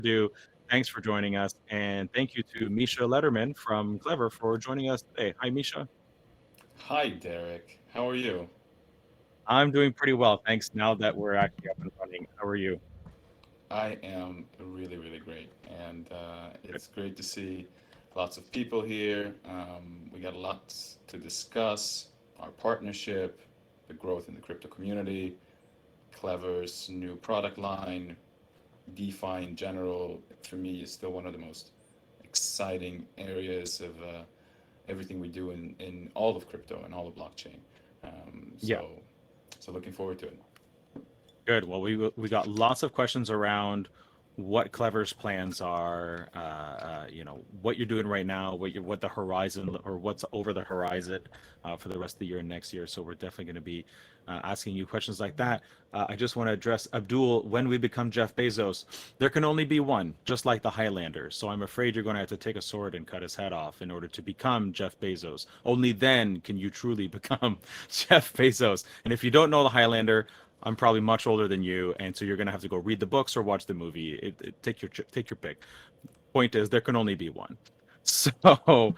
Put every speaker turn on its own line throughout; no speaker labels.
do. Thanks for joining us. And thank you to Misha Lederman from Klever for joining us today. Hi, Misha.
Hi, Derek. How are you?
I'm doing pretty well. Thanks. Now that we're actually up and running, how are you?
I am really, really great. And
Good.
it's great to see lots of people here. We got lots to discuss our partnership, the growth in the crypto community, Clever's new product line, DeFi in general. For me, is still one of the most exciting areas of everything we do in all of crypto and all of blockchain. Um,
Yeah.
so, so looking forward to it.
Good. Well, we got lots of questions around what Clever's plans are. What you're doing right now, what the horizon or what's over the horizon for the rest of the year and next year. So we're definitely going to be asking you questions like that. I just want to address Abdul. When we become Jeff Bezos, there can only be one, just like the Highlanders. So I'm afraid you're going to have to take a sword and cut his head off in order to become Jeff Bezos. Only then can you truly become Jeff Bezos. And if you don't know the Highlander, I'm probably much older than you, and so you're gonna have to go read the books or watch the movie. Take your pick. Point is, there can only be one. So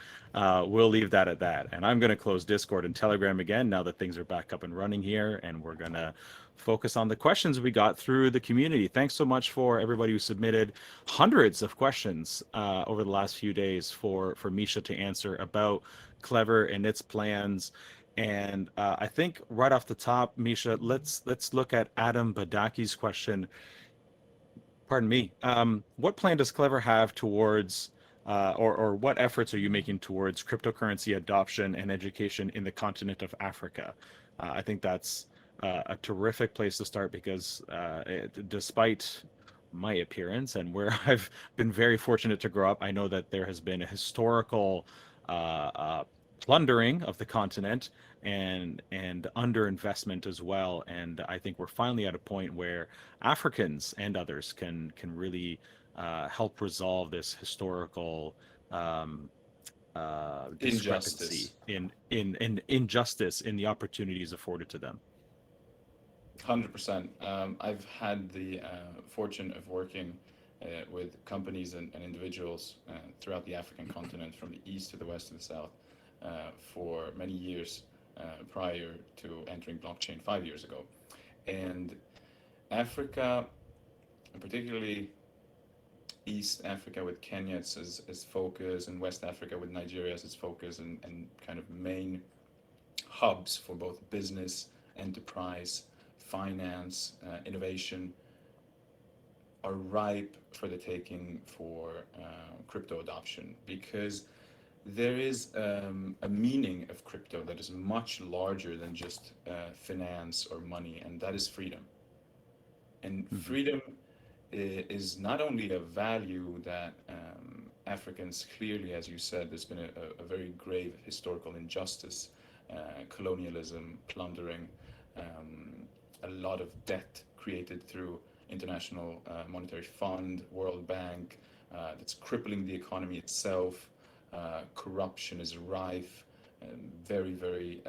we'll leave that at that. And I'm gonna close Discord and Telegram again now that things are back up and running here, and we're gonna focus on the questions we got through the community. Thanks so much for everybody who submitted hundreds of questions over the last few days for Misha to answer about Clever and its plans. And I think right off the top, Misha, let's look at Adam Badaki's question. Pardon me. What plan does Clever have towards, or what efforts are you making towards cryptocurrency adoption and education in the continent of Africa? I think that's a terrific place to start because despite my appearance and where I've been very fortunate to grow up, I know that there has been a historical plundering of the continent and underinvestment as well. And I think we're finally at a point where Africans and others can really help resolve this historical um, discrepancy
Injustice.
in injustice in the opportunities afforded to them.
100%. I've had the fortune of working with companies and individuals throughout the African continent, from the east to the west to the south, for many years prior to entering blockchain 5 years ago. And Africa, and particularly East Africa with Kenya as its focus, and West Africa with Nigeria as its focus, and kind of main hubs for both business, enterprise, finance, innovation, are ripe for the taking for crypto adoption, because there is a meaning of crypto that is much larger than just finance or money, and that is freedom. And
Hmm.
freedom is not only a value that Africans clearly, as you said, there's been a very grave historical injustice, colonialism, plundering, a lot of debt created through International Monetary Fund, World Bank, that's crippling the economy itself. Corruption is rife, very, very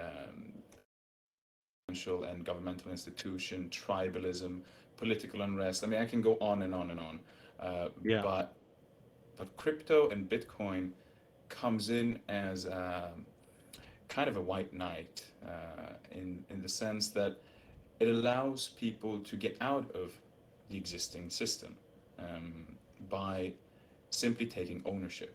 financial and governmental institution, tribalism, political unrest. I mean, I can go on and on and on. Uh,
Yeah.
but but crypto and Bitcoin comes in as kind of a white knight, in the sense that it allows people to get out of the existing system, um, by simply taking ownership,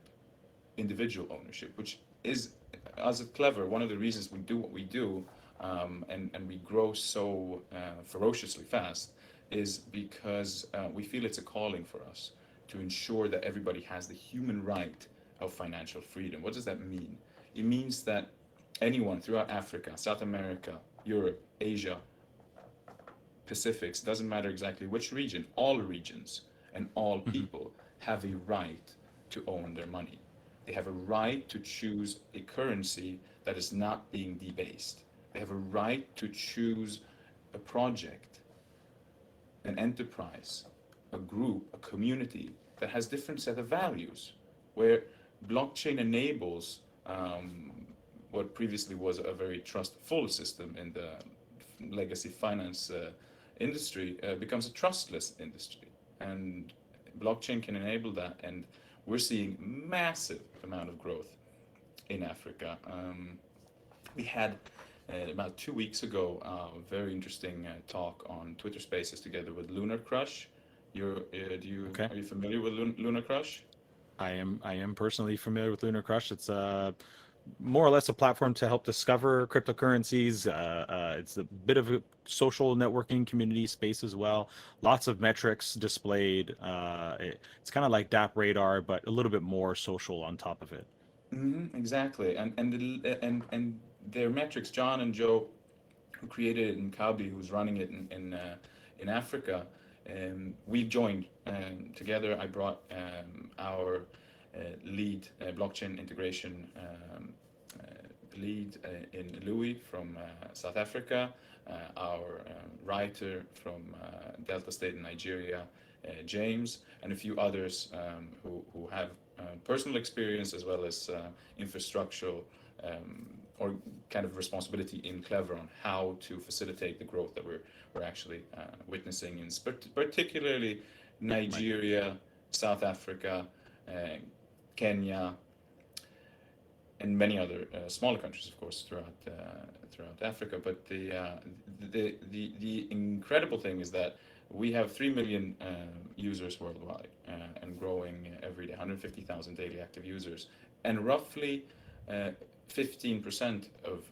individual ownership, which is, as a Clever, one of the reasons we do what we do, and we grow so ferociously fast, is because we feel it's a calling for us to ensure that everybody has the human right of financial freedom. What does that mean? It means that anyone throughout Africa, South America, Europe, Asia, Pacifics, doesn't matter exactly which region, all regions and all
Hmm.
people have a right to own their money. They have a right to choose a currency that is not being debased. They have a right to choose a project, an enterprise, a group, a community that has different set of values, where blockchain enables what previously was a very trustful system in the legacy finance industry, becomes a trustless industry. And blockchain can enable that, and we're seeing massive amount of growth in Africa. We had about 2 weeks ago a very interesting talk on Twitter Spaces together with Lunar Crush.
Okay.
Are you familiar with Lunar Crush?
I am personally familiar with Lunar Crush. It's more or less a platform to help discover cryptocurrencies. It's a bit of a social networking community space as well. Lots of metrics displayed. It's kind of like DApp Radar, but a little bit more social on top of it.
Exactly, and their metrics, John and Joe, who created it, in Kabi, who's running it in Africa, we joined together. I brought our lead blockchain integration lead in Louis from South Africa, our writer from Delta State in Nigeria, James, and a few others who have personal experience as well as infrastructural or kind of responsibility in Klever on how to facilitate the growth that we're actually witnessing in particularly Nigeria, South Africa, Kenya, and many other smaller countries, of course, throughout Africa. But the incredible thing is that we have 3 million users worldwide and growing every day, 150,000 daily active users, and roughly 15% of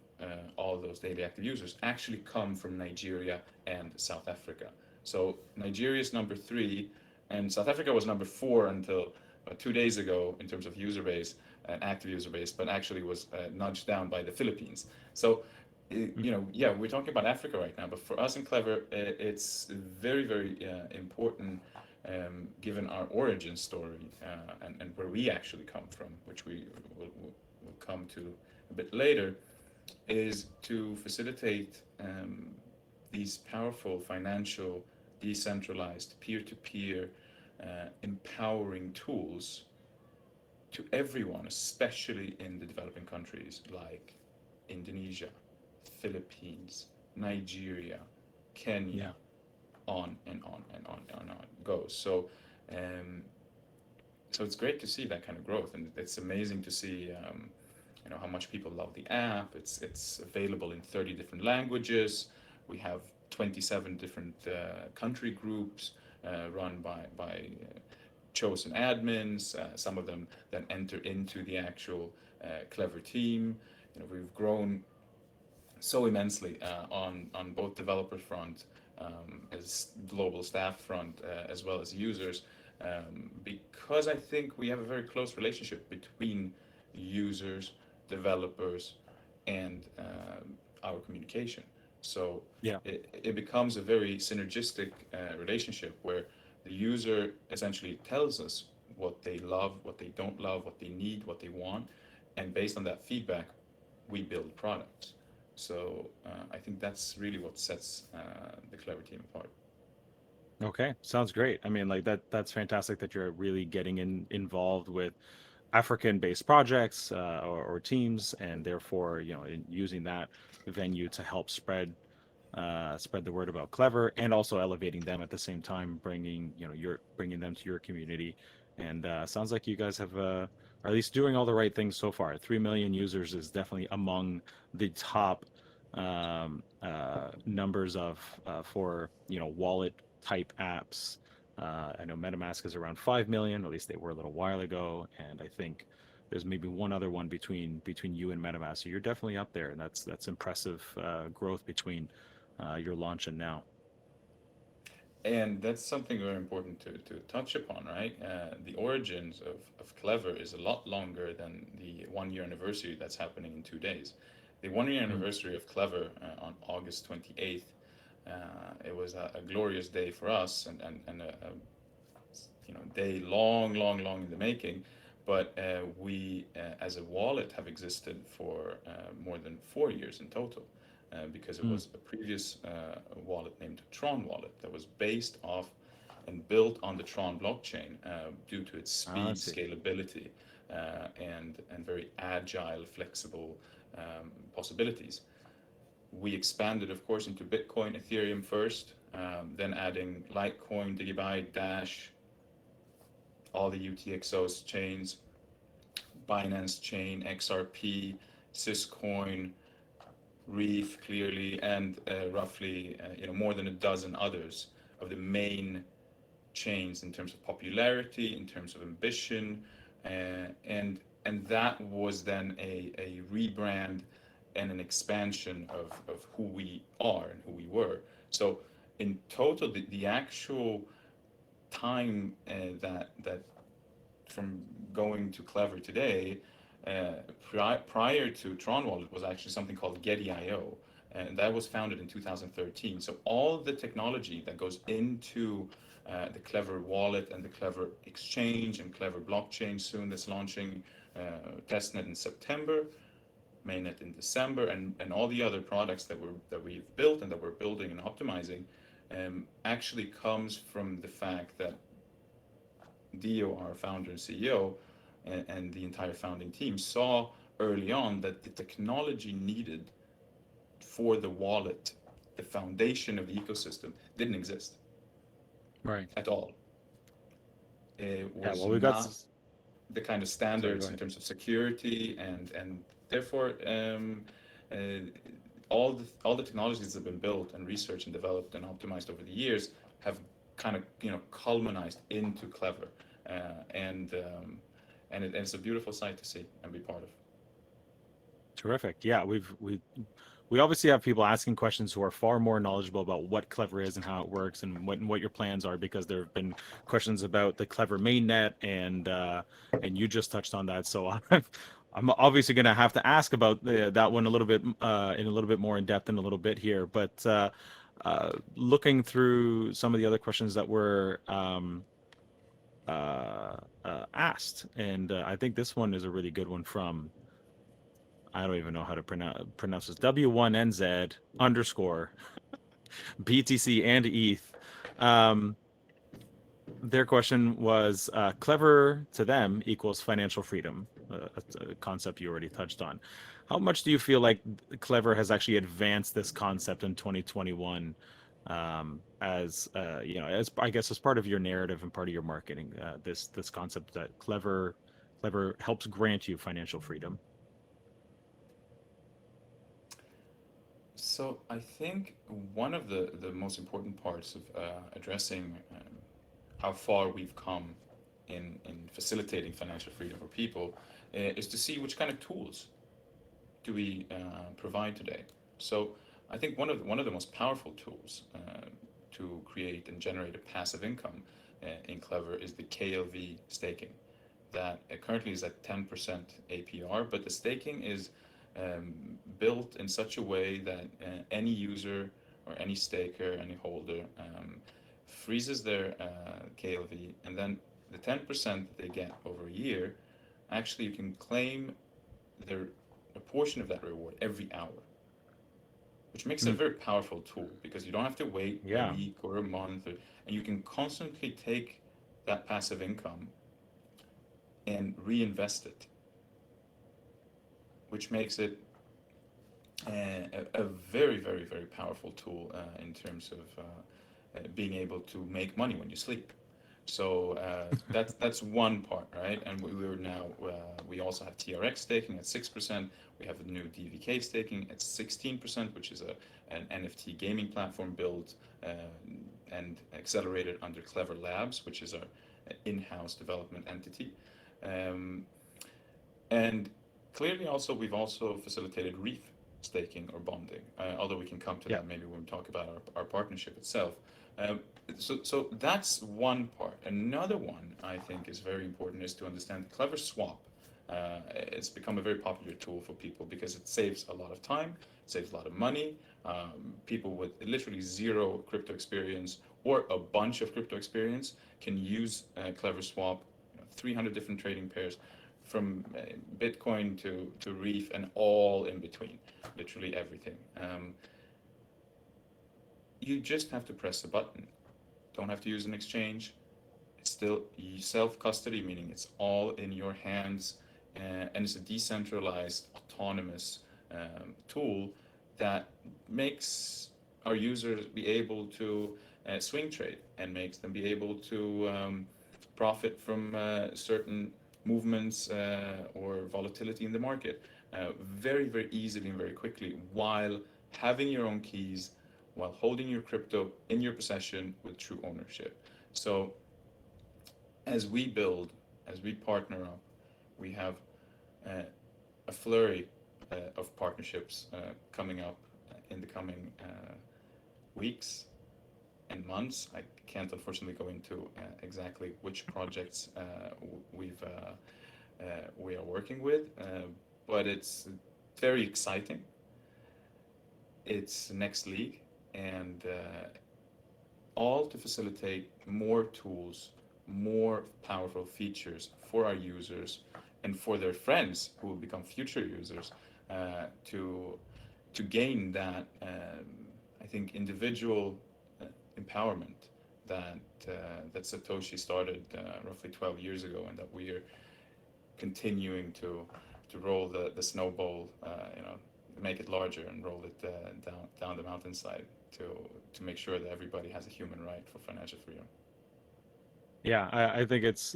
all those daily active users actually come from Nigeria and South Africa. So Nigeria is number 3, and South Africa was number 4 until 2 days ago in terms of user base, active user base, but actually was nudged down by the Philippines. So, yeah, we're talking about Africa right now, but for us in Klever, it's very, very important, given our origin story and where we actually come from, which we will come to a bit later, is to facilitate these powerful financial, decentralized, peer-to-peer, empowering tools to everyone, especially in the developing countries like Indonesia, Philippines, Nigeria, Kenya, on and on and on and on it goes. So it's great to see that kind of growth, and it's amazing to see how much people love the app. It's available in 30 different languages. We have 27 different country groups run by chosen admins. Some of them then enter into the actual Klever team. We've grown so immensely on both developer front, as global staff front, as well as users, because I think we have a very close relationship between users, developers, and our communication. So it becomes a very synergistic relationship where the user essentially tells us what they love, what they don't love, what they need, what they want, and based on that feedback, we build products. So I think that's really what sets the Klever team apart.
Okay, sounds great. I mean, like that's fantastic that you're really getting involved with African-based projects or teams, and therefore, using that venue to help spread the word about Klever, and also elevating them at the same time, bringing them to your community. And sounds like you guys are at least doing all the right things so far. 3 million users is definitely among the top numbers for wallet type apps. I know MetaMask is around 5 million, at least they were a little while ago, and I think there's maybe one other one between you and MetaMask. So you're definitely up there, and that's impressive growth between your launch and now.
And that's something very important to touch upon, right? The origins of Klever is a lot longer than the 1 year anniversary that's happening in 2 days. The 1 year anniversary of Klever on August 28th, it was a glorious day for us, and a day long in the making. But we, as a wallet, have existed for more than 4 years in total. Because it was a previous wallet named Tron Wallet that was based off and built on the Tron blockchain due to its speed, scalability, and very agile, flexible possibilities. We expanded, of course, into Bitcoin, Ethereum first, then adding Litecoin, Digibyte, Dash, all the UTXOs chains, Binance Chain, XRP, Syscoin, Reef, clearly, and roughly more than a dozen others of the main chains in terms of popularity, in terms of ambition, and that was then a rebrand and an expansion of who we are and who we were. So in total, the actual time that from going to Klever today, prior to Tron Wallet was actually something called Getty.io, and that was founded in 2013. So all the technology that goes into the Klever wallet and the Klever exchange and Klever blockchain soon that's launching, testnet in September, mainnet in December, and all the other products that we've built and that we're building and optimizing, actually comes from the fact that Dio, our founder and CEO, and the entire founding team saw early on that the technology needed for the wallet, the foundation of the ecosystem, didn't exist
Right.
at all. It
Yeah.
was
Well, we got.
not the kind of
Sorry. Go
standards in
ahead.
terms of security, and therefore uh, all the technologies that have been built and researched and developed and optimized over the years have kind of culminized into Klever, and it's a beautiful sight to see and be part of.
Terrific. Yeah, we obviously have people asking questions who are far more knowledgeable about what Klever is and how it works and what your plans are, because there have been questions about the Klever mainnet, and you just touched on that. So I'm obviously going to have to ask about that one a little bit in a little bit more in depth in a little bit here. But looking through some of the other questions that were asked, and I think this one is a really good one from, I don't even know how to pronounce this. W1NZ underscore BTC and ETH. Um, their question was Klever to them equals financial freedom, a concept you already touched on. How much do you feel like Klever has actually advanced this concept in 2021, as as I guess as part of your narrative and part of your marketing, this concept that Klever helps grant you financial freedom?
So I think one of the most important parts of addressing how far we've come in facilitating financial freedom for people is to see which kind of tools do we provide today. So I think one of the most powerful tools to create and generate a passive income in Klever is the KLV staking. That currently is at 10% APR, but the staking is built in such a way that any user or any staker, any holder, freezes their KLV, and then the 10% that they get over a year, actually you can claim their a portion of that reward every hour, which makes it a
Hmm.
very powerful tool because you don't have to wait a
Yeah.
week or a month, and you can constantly take that passive income and reinvest it, which makes it a very, very, very powerful tool in terms of being able to make money when you sleep. So that's one part, right? And we're now we also have TRX staking at 6%. We have a new DVK staking at 16%, which is an NFT gaming platform built and accelerated under Klever Labs, which is our in-house development entity. Um, and clearly, also we've also facilitated Reef staking or bonding. Although we can come to
Yeah.
that maybe when we talk about our partnership itself. Um, so that's one part. Another one I think is very important is to understand the Clever Swap. It's become a very popular tool for people because it saves a lot of time, saves a lot of money. People with literally zero crypto experience or a bunch of crypto experience can use Clever Swap, 300 different trading pairs from Bitcoin to Reef and all in between, literally everything. You just have to press a button. Don't have to use an exchange. It's still self-custody, meaning it's all in your hands, and it's a decentralized, autonomous tool that makes our users be able to swing trade and makes them be able to profit from certain movements or volatility in the market very, very easily and very quickly, while having your own keys, while holding your crypto in your possession with true ownership. So as we build, as we partner up, we have uh, a flurry of partnerships coming up in the coming weeks and months. I can't unfortunately go into exactly which projects we are working with, but it's very exciting. It's next league, and all to facilitate more tools, more powerful features for our users and for their friends who will become future users to gain that I think individual empowerment that that Satoshi started roughly 12 years ago, and that we are continuing to roll the snowball, make it larger and roll it down the mountainside to make sure that everybody has a human right for financial freedom.
Yeah, I think it's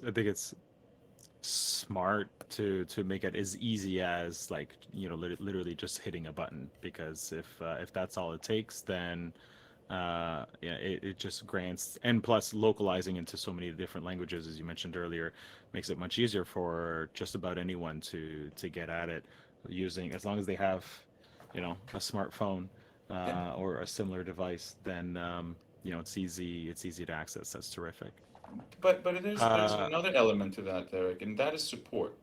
smart to make it as easy as, like, literally just hitting a button, because if that's all it takes, then yeah, it just grants, and plus localizing into so many different languages, as you mentioned earlier, makes it much easier for just about anyone to get at it, using, as long as they have, a smartphone
Yeah.
or a similar device, then it's easy to access. That's terrific.
But there's
uh
another element to that, Derek, and that is support.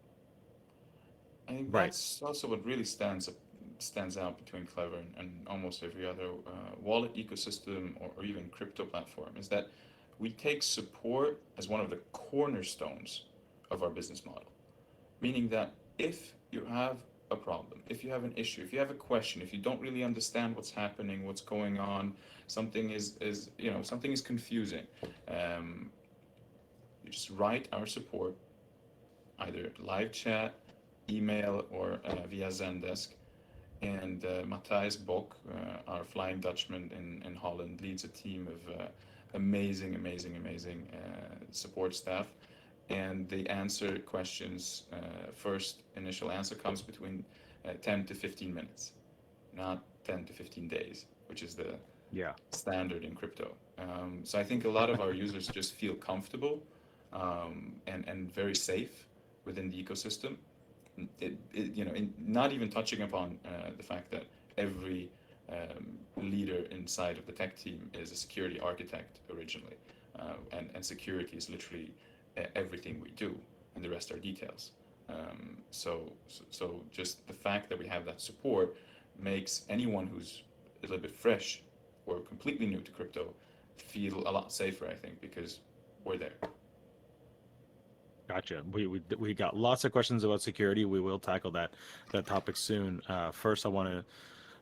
I think
right.
that's also what really stands out between Clever and almost every other wallet ecosystem or even crypto platform, is that we take support as one of the cornerstones of our business model. Meaning that if you have a problem, if you have an issue, if you have a question, if you don't really understand what's happening, what's going on, something is confusing, um, you just write our support, either live chat, email, or via Zendesk. And Matthijs Bok, our Flying Dutchman in Holland, leads a team of amazing support staff. And they answer questions. First initial answer comes between 10 to 15 minutes, not 10 to 15 days, which is the
Yeah.
standard in crypto. So I think a lot of our users just feel comfortable and very safe within the ecosystem. Not even touching upon the fact that every leader inside of the tech team is a security architect originally, and security is literally everything we do, and the rest are details. So just the fact that we have that support makes anyone who's a little bit fresh or completely new to crypto feel a lot safer, I think, because we're there.
Gotcha. We got lots of questions about security. We will tackle that topic soon. First, I want to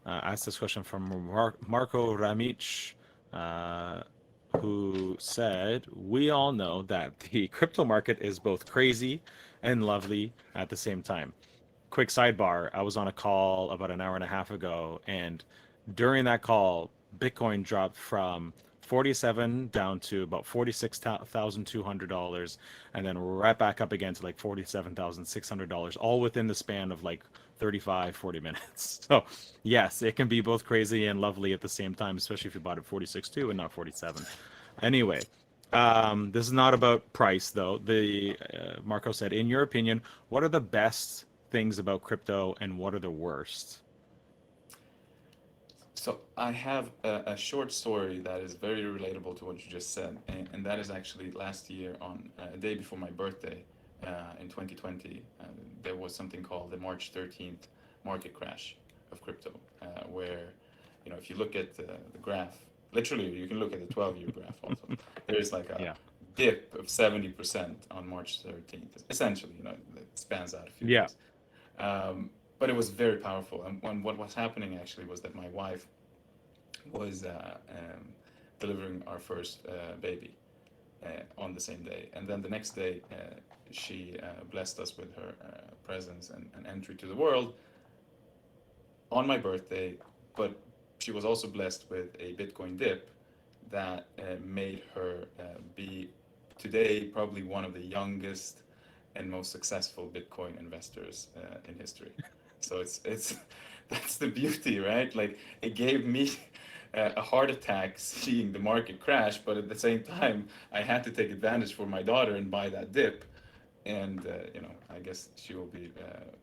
ask this question from Marco Ramic, uh, who said, "We all know that the crypto market is both crazy and lovely at the same time." Quick sidebar: I was on a call about an hour and a half ago, and during that call, Bitcoin dropped from 47 down to about $46,200, and then right back up again to like $47,600, all within the span of like 35, 40 minutes. So yes, it can be both crazy and lovely at the same time, especially if you bought at 46.2 and not 47. Anyway, this is not about price though. The Marco said, in your opinion, what are the best things about crypto and what are the worst?
So I have a short story that is very relatable to what you just said, and that is actually last year on a day before my birthday in 2020. There was something called the March 13th market crash of crypto, where, if you look at the graph, literally you can look at the 12-year graph also. There's like a
Yeah.
dip of 70% on March 13th. Essentially, it spans out a few
Yeah.
days. But it was very powerful. And what was happening actually was that my wife was delivering our first baby on the same day. And then the next day, she blessed us with her presence and entry to the world on my birthday. But she was also blessed with a Bitcoin dip that made her be today probably one of the youngest and most successful Bitcoin investors in history. So it's that's the beauty, right? Like it gave me a heart attack seeing the market crash, but at the same time, I had to take advantage for my daughter and buy that dip. And you know, I guess she will be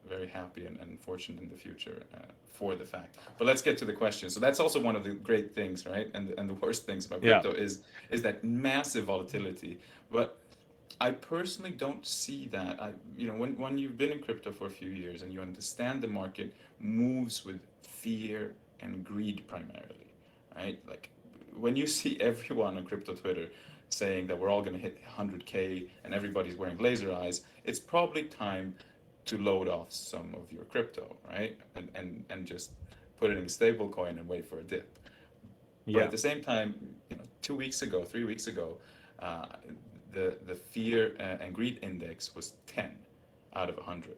very happy and fortunate in the future for the fact. But let's get to the question. So that's also one of the great things, right? And the worst things about
Yeah.
crypto is that massive volatility. But I personally don't see that. You know, when you've been in crypto for a few years and you understand the market moves with fear and greed primarily, right? Like when you see everyone on crypto Twitter saying that we're all going to hit 100K and everybody's wearing laser eyes, it's probably time to load off some of your crypto, right? And just put it in a stable coin and wait for a dip. But
Yeah.
at the same time, you know, 2 weeks ago, 3 weeks ago, uh, the fear and greed index was 10 out of 100,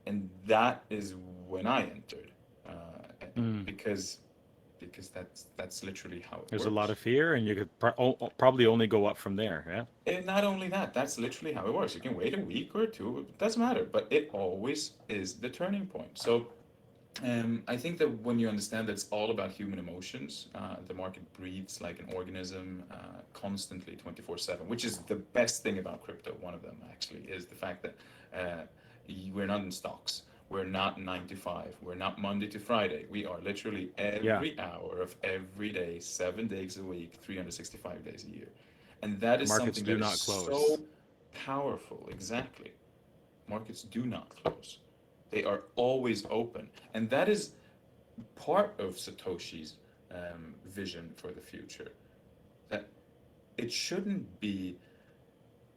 and that is when I entered,
Mm.
because that's literally how it
There's a lot
works.
of fear, and you could probably only go up from there. Yeah.
And not only that, that's literally how it works. You can wait a week or two, it doesn't matter, but it always is the turning point. So I think that when you understand that it's all about human emotions, the market breathes like an organism constantly 24/7, which is the best thing about crypto. One of them actually is the fact that we're not in stocks. We're not 9 to 5. We're not Monday to Friday. We are literally
Yeah.
every hour of every day, 7 days a week, 365 days a year. And that is
Markets
something
do
that is
not close.
so powerful. Exactly. Markets do not close. They are always open. And that is part of Satoshi's vision for the future. That it shouldn't be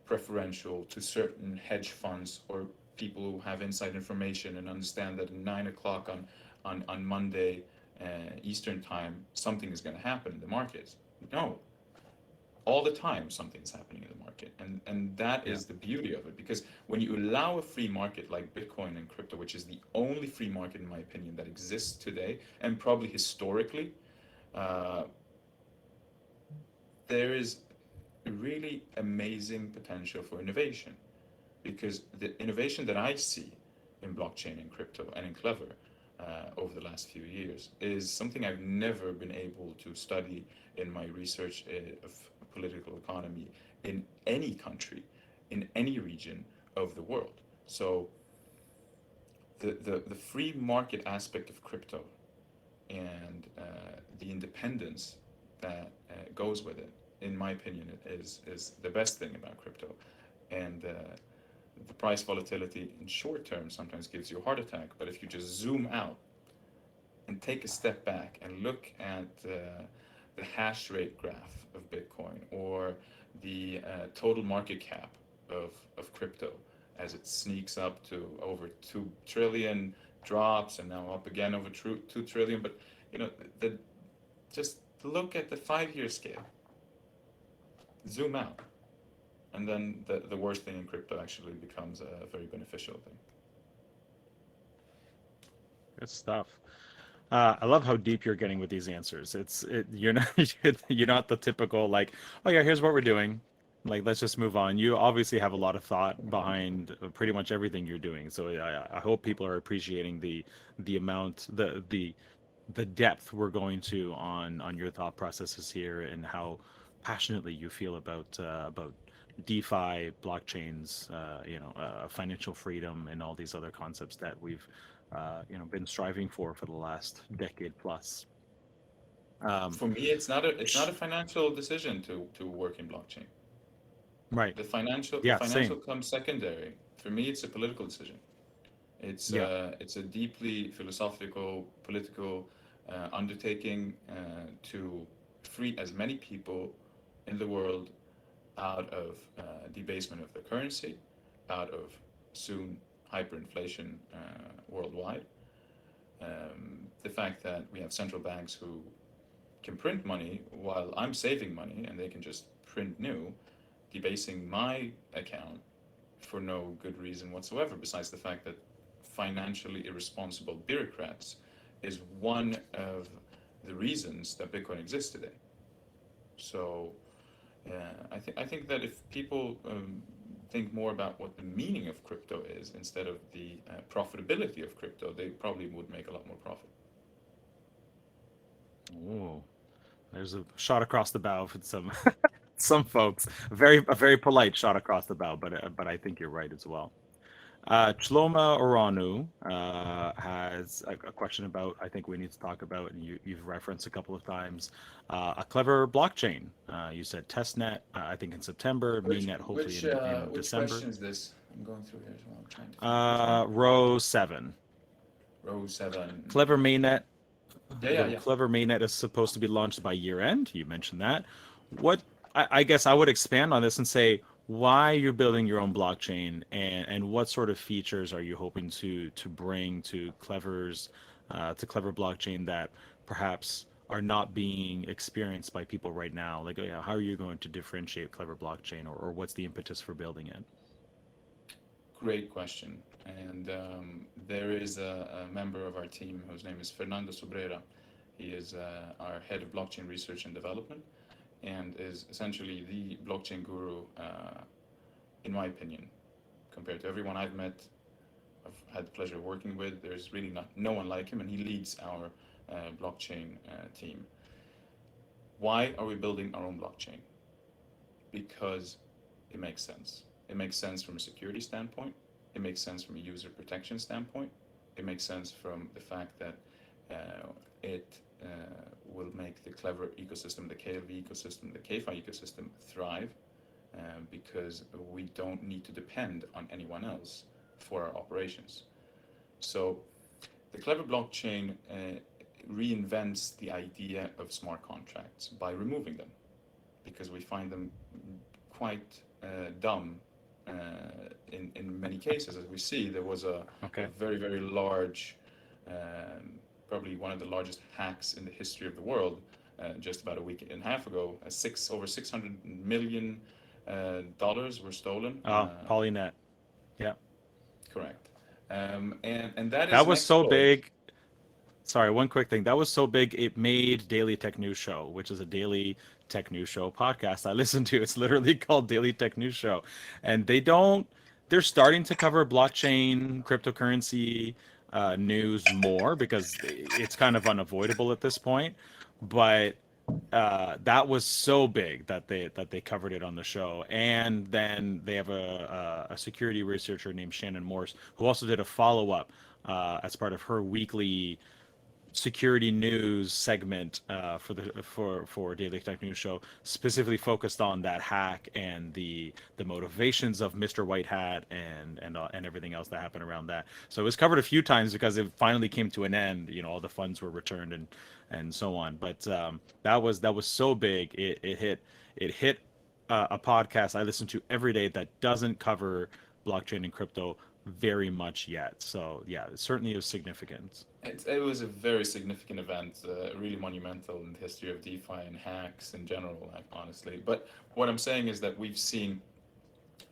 preferential to certain hedge funds or people who have inside information and understand that at 9 o'clock on Monday Eastern time, something is going to happen in the markets. No, all the time something's happening in the market, and that
Yeah.
is the beauty of it, because when you allow a free market like Bitcoin and crypto, which is the only free market in my opinion that exists today and probably historically, uh, there is really amazing potential for innovation, because the innovation that I see in blockchain and crypto and in Clever over the last few years is something I've never been able to study in my research of political economy in any country, in any region of the world. So the free market aspect of crypto and the independence that goes with it, in my opinion, is the best thing about crypto. And the price volatility in short term sometimes gives you a heart attack, but if you just zoom out and take a step back and look at the hash rate graph of Bitcoin, or the total market cap of crypto as it sneaks up to over 2 trillion, drops, and now up again over 2 trillion. But you know, the, just look at the 5 year scale, zoom out, and then the worst thing in crypto actually becomes a very beneficial thing.
Good stuff. I love how deep you're getting with these answers. You're not you're not the typical like, oh yeah, here's what we're doing. Like, let's just move on. You obviously have a lot of thought behind pretty much everything you're doing. So I hope people are appreciating the amount, the depth we're going to on your thought processes here, and how passionately you feel about DeFi, blockchains, financial freedom, and all these other concepts that we've been striving for the last decade plus. Um,
For me, it's not a financial decision to work in blockchain.
right.
The
Yeah.
financial
Same.
comes secondary. For me, it's a political decision.
Yeah.
It's a deeply philosophical, political undertaking to free as many people in the world out of debasement of the currency, out of soon hyperinflation worldwide. The fact that we have central banks who can print money while I'm saving money and they can just print new, debasing my account for no good reason whatsoever, besides the fact that financially irresponsible bureaucrats is one of the reasons that Bitcoin exists today. So I think that if people think more about what the meaning of crypto is instead of the profitability of crypto, they probably would make a lot more profit.
Ooh, there's a shot across the bow for some some folks. A very polite shot across the bow, but I think you're right as well. Chloma Oranu has a question about, I think we need to talk about, and you've referenced a couple of times, a clever blockchain. You said testnet, I think in September, mainnet hopefully in
Which
December.
question is this? I'm going through here as well. I'm trying to find which one.
Row 7.
Row 7.
Clever mainnet. The
Yeah.
clever mainnet is supposed to be launched by year end. You mentioned that. What I guess I would expand on this and say why you're building your own blockchain and what sort of features are you hoping to bring to Clever blockchain that perhaps are not being experienced by people right now. Like, yeah, how are you going to differentiate Clever blockchain, or what's the impetus for building it?
Great question. And there is a member of our team whose name is Fernando Sobrera. He is our head of blockchain research and development and is essentially the blockchain guru, in my opinion, compared to everyone I've met. I've had the pleasure of working with. There's really no one like him, and he leads our blockchain team. Why are we building our own blockchain? Because it makes sense. It makes sense from a security standpoint. It makes sense from a user protection standpoint. It makes sense from the fact that it will make the Clever ecosystem, the KLV ecosystem, the KFI ecosystem thrive because we don't need to depend on anyone else for our operations. So the Clever blockchain reinvents the idea of smart contracts by removing them because we find them quite dumb in many cases. As we see, there was a very, very large, probably one of the largest hacks in the history of the world just about a week and a half ago. Over $600 million were stolen.
Polynet. Yeah.
Correct. And that is
That
an
was so
exploit.
big. Sorry, one quick thing. That was so big it made Daily Tech News Show, which is a daily tech news show podcast I listen to. It's literally called Daily Tech News Show. And they're starting to cover blockchain, cryptocurrency news more because it's kind of unavoidable at this point. But that was so big that they covered it on the show. And then they have a security researcher named Shannon Morse who also did a follow up as part of her weekly security news segment for Daily Tech News Show, specifically focused on that hack and the motivations of Mr. White Hat and everything else that happened around that. So it was covered a few times because it finally came to an end. You know, all the funds were returned and so on. But that was so big. It hit a podcast I listen to every day that doesn't cover blockchain and crypto very much yet. So yeah, it certainly is significant.
It was a very significant event, really monumental in the history of DeFi and hacks in general, honestly. But what I'm saying is that we've seen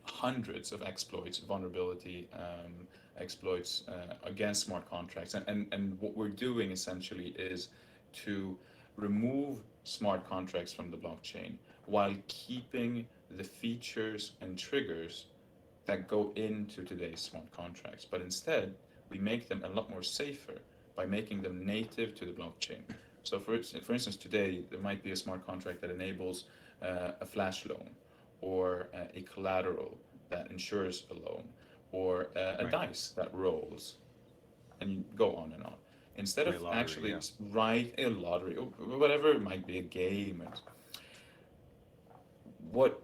hundreds of exploits, vulnerability exploits against smart contracts. And what we're doing essentially is to remove smart contracts from the blockchain while keeping the features and triggers that go into today's smart contracts. But instead, we make them a lot more safer by making them native to the blockchain. So for instance, today, there might be a smart contract that enables a flash loan or a collateral that ensures a loan or a dice that rolls, and you go on and on. Instead of
Lottery,
actually
yeah.
write a lottery or whatever, it might be a game. What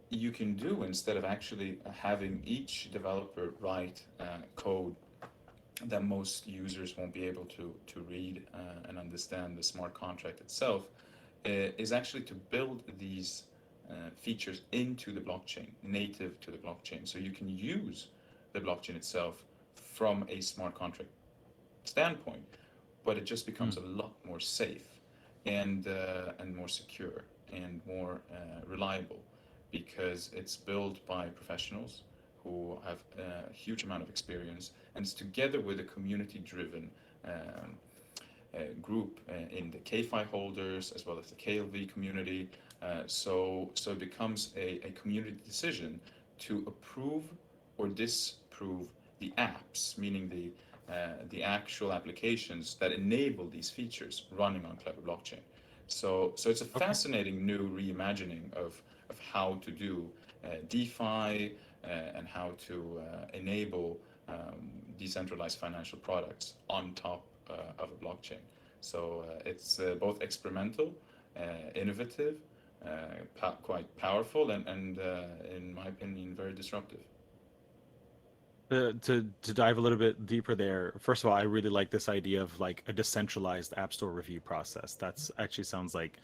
you can do instead of actually having each developer write code that most users won't be able to read and understand the smart contract itself is actually to build these features into the blockchain, native to the blockchain. So you can use the blockchain itself from a smart contract standpoint, but it just becomes a lot more safe and more secure and more reliable because it's built by professionals who have a huge amount of experience, and it's together with a community-driven group in the KFI holders as well as the KLV community So it becomes a community decision to approve or disapprove the apps, meaning the actual applications that enable these features running on Klever blockchain. So it's a
Okay.
fascinating new reimagining of how to do DeFi and how to enable decentralized financial products on top of a blockchain. So it's both experimental, innovative, quite powerful, and in my opinion, very disruptive.
To dive a little bit deeper there, first of all, I really like this idea of like a decentralized app store review process. That's actually sounds like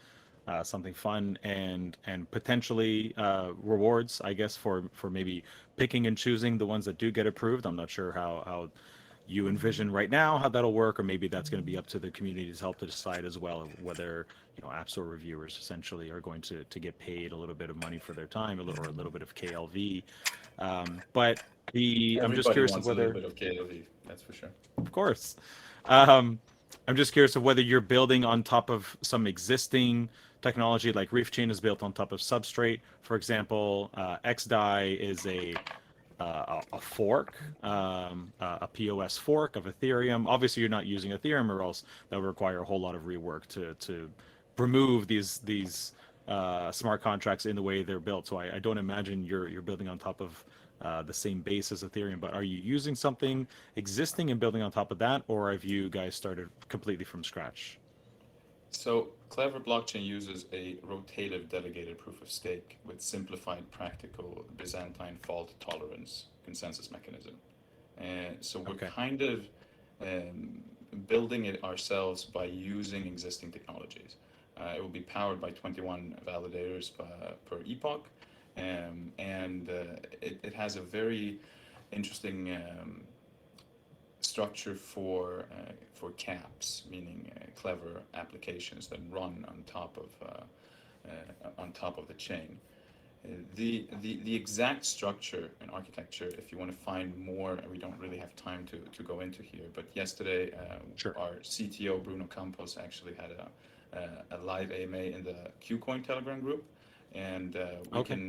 something fun and potentially rewards, I guess, for maybe picking and choosing the ones that do get approved. I'm not sure how you envision right now how that'll work, or maybe that's going to be up to the community's help to decide as well whether app store reviewers essentially are going to get paid a little bit of money for their time or a little bit of KLV. But I'm just
Everybody
curious of
wants a little
whether,
bit of KLV, that's for sure.
of course, um, I'm just curious of whether you're building on top of some existing technology, like Reef Chain is built on top of Substrate. For example, XDAI is a fork, a POS fork of Ethereum. Obviously, you're not using Ethereum, or else that would require a whole lot of rework to remove these smart contracts in the way they're built. So I don't imagine you're building on top of the same base as Ethereum. But are you using something existing and building on top of that, or have you guys started completely from scratch?
So Clever Blockchain uses a rotative delegated proof of stake with simplified practical Byzantine fault tolerance consensus mechanism. So we're
Okay.
kind of um, building it ourselves by using existing technologies. It will be powered by 21 validators per epoch, and it has a very interesting structure for caps, meaning clever applications that run on top of the chain. The exact structure and architecture, if you want to find more, we don't really have time to go into here. But yesterday,
Sure.
our CTO Bruno Campos actually had a live AMA in the KuCoin Telegram group, and
Okay.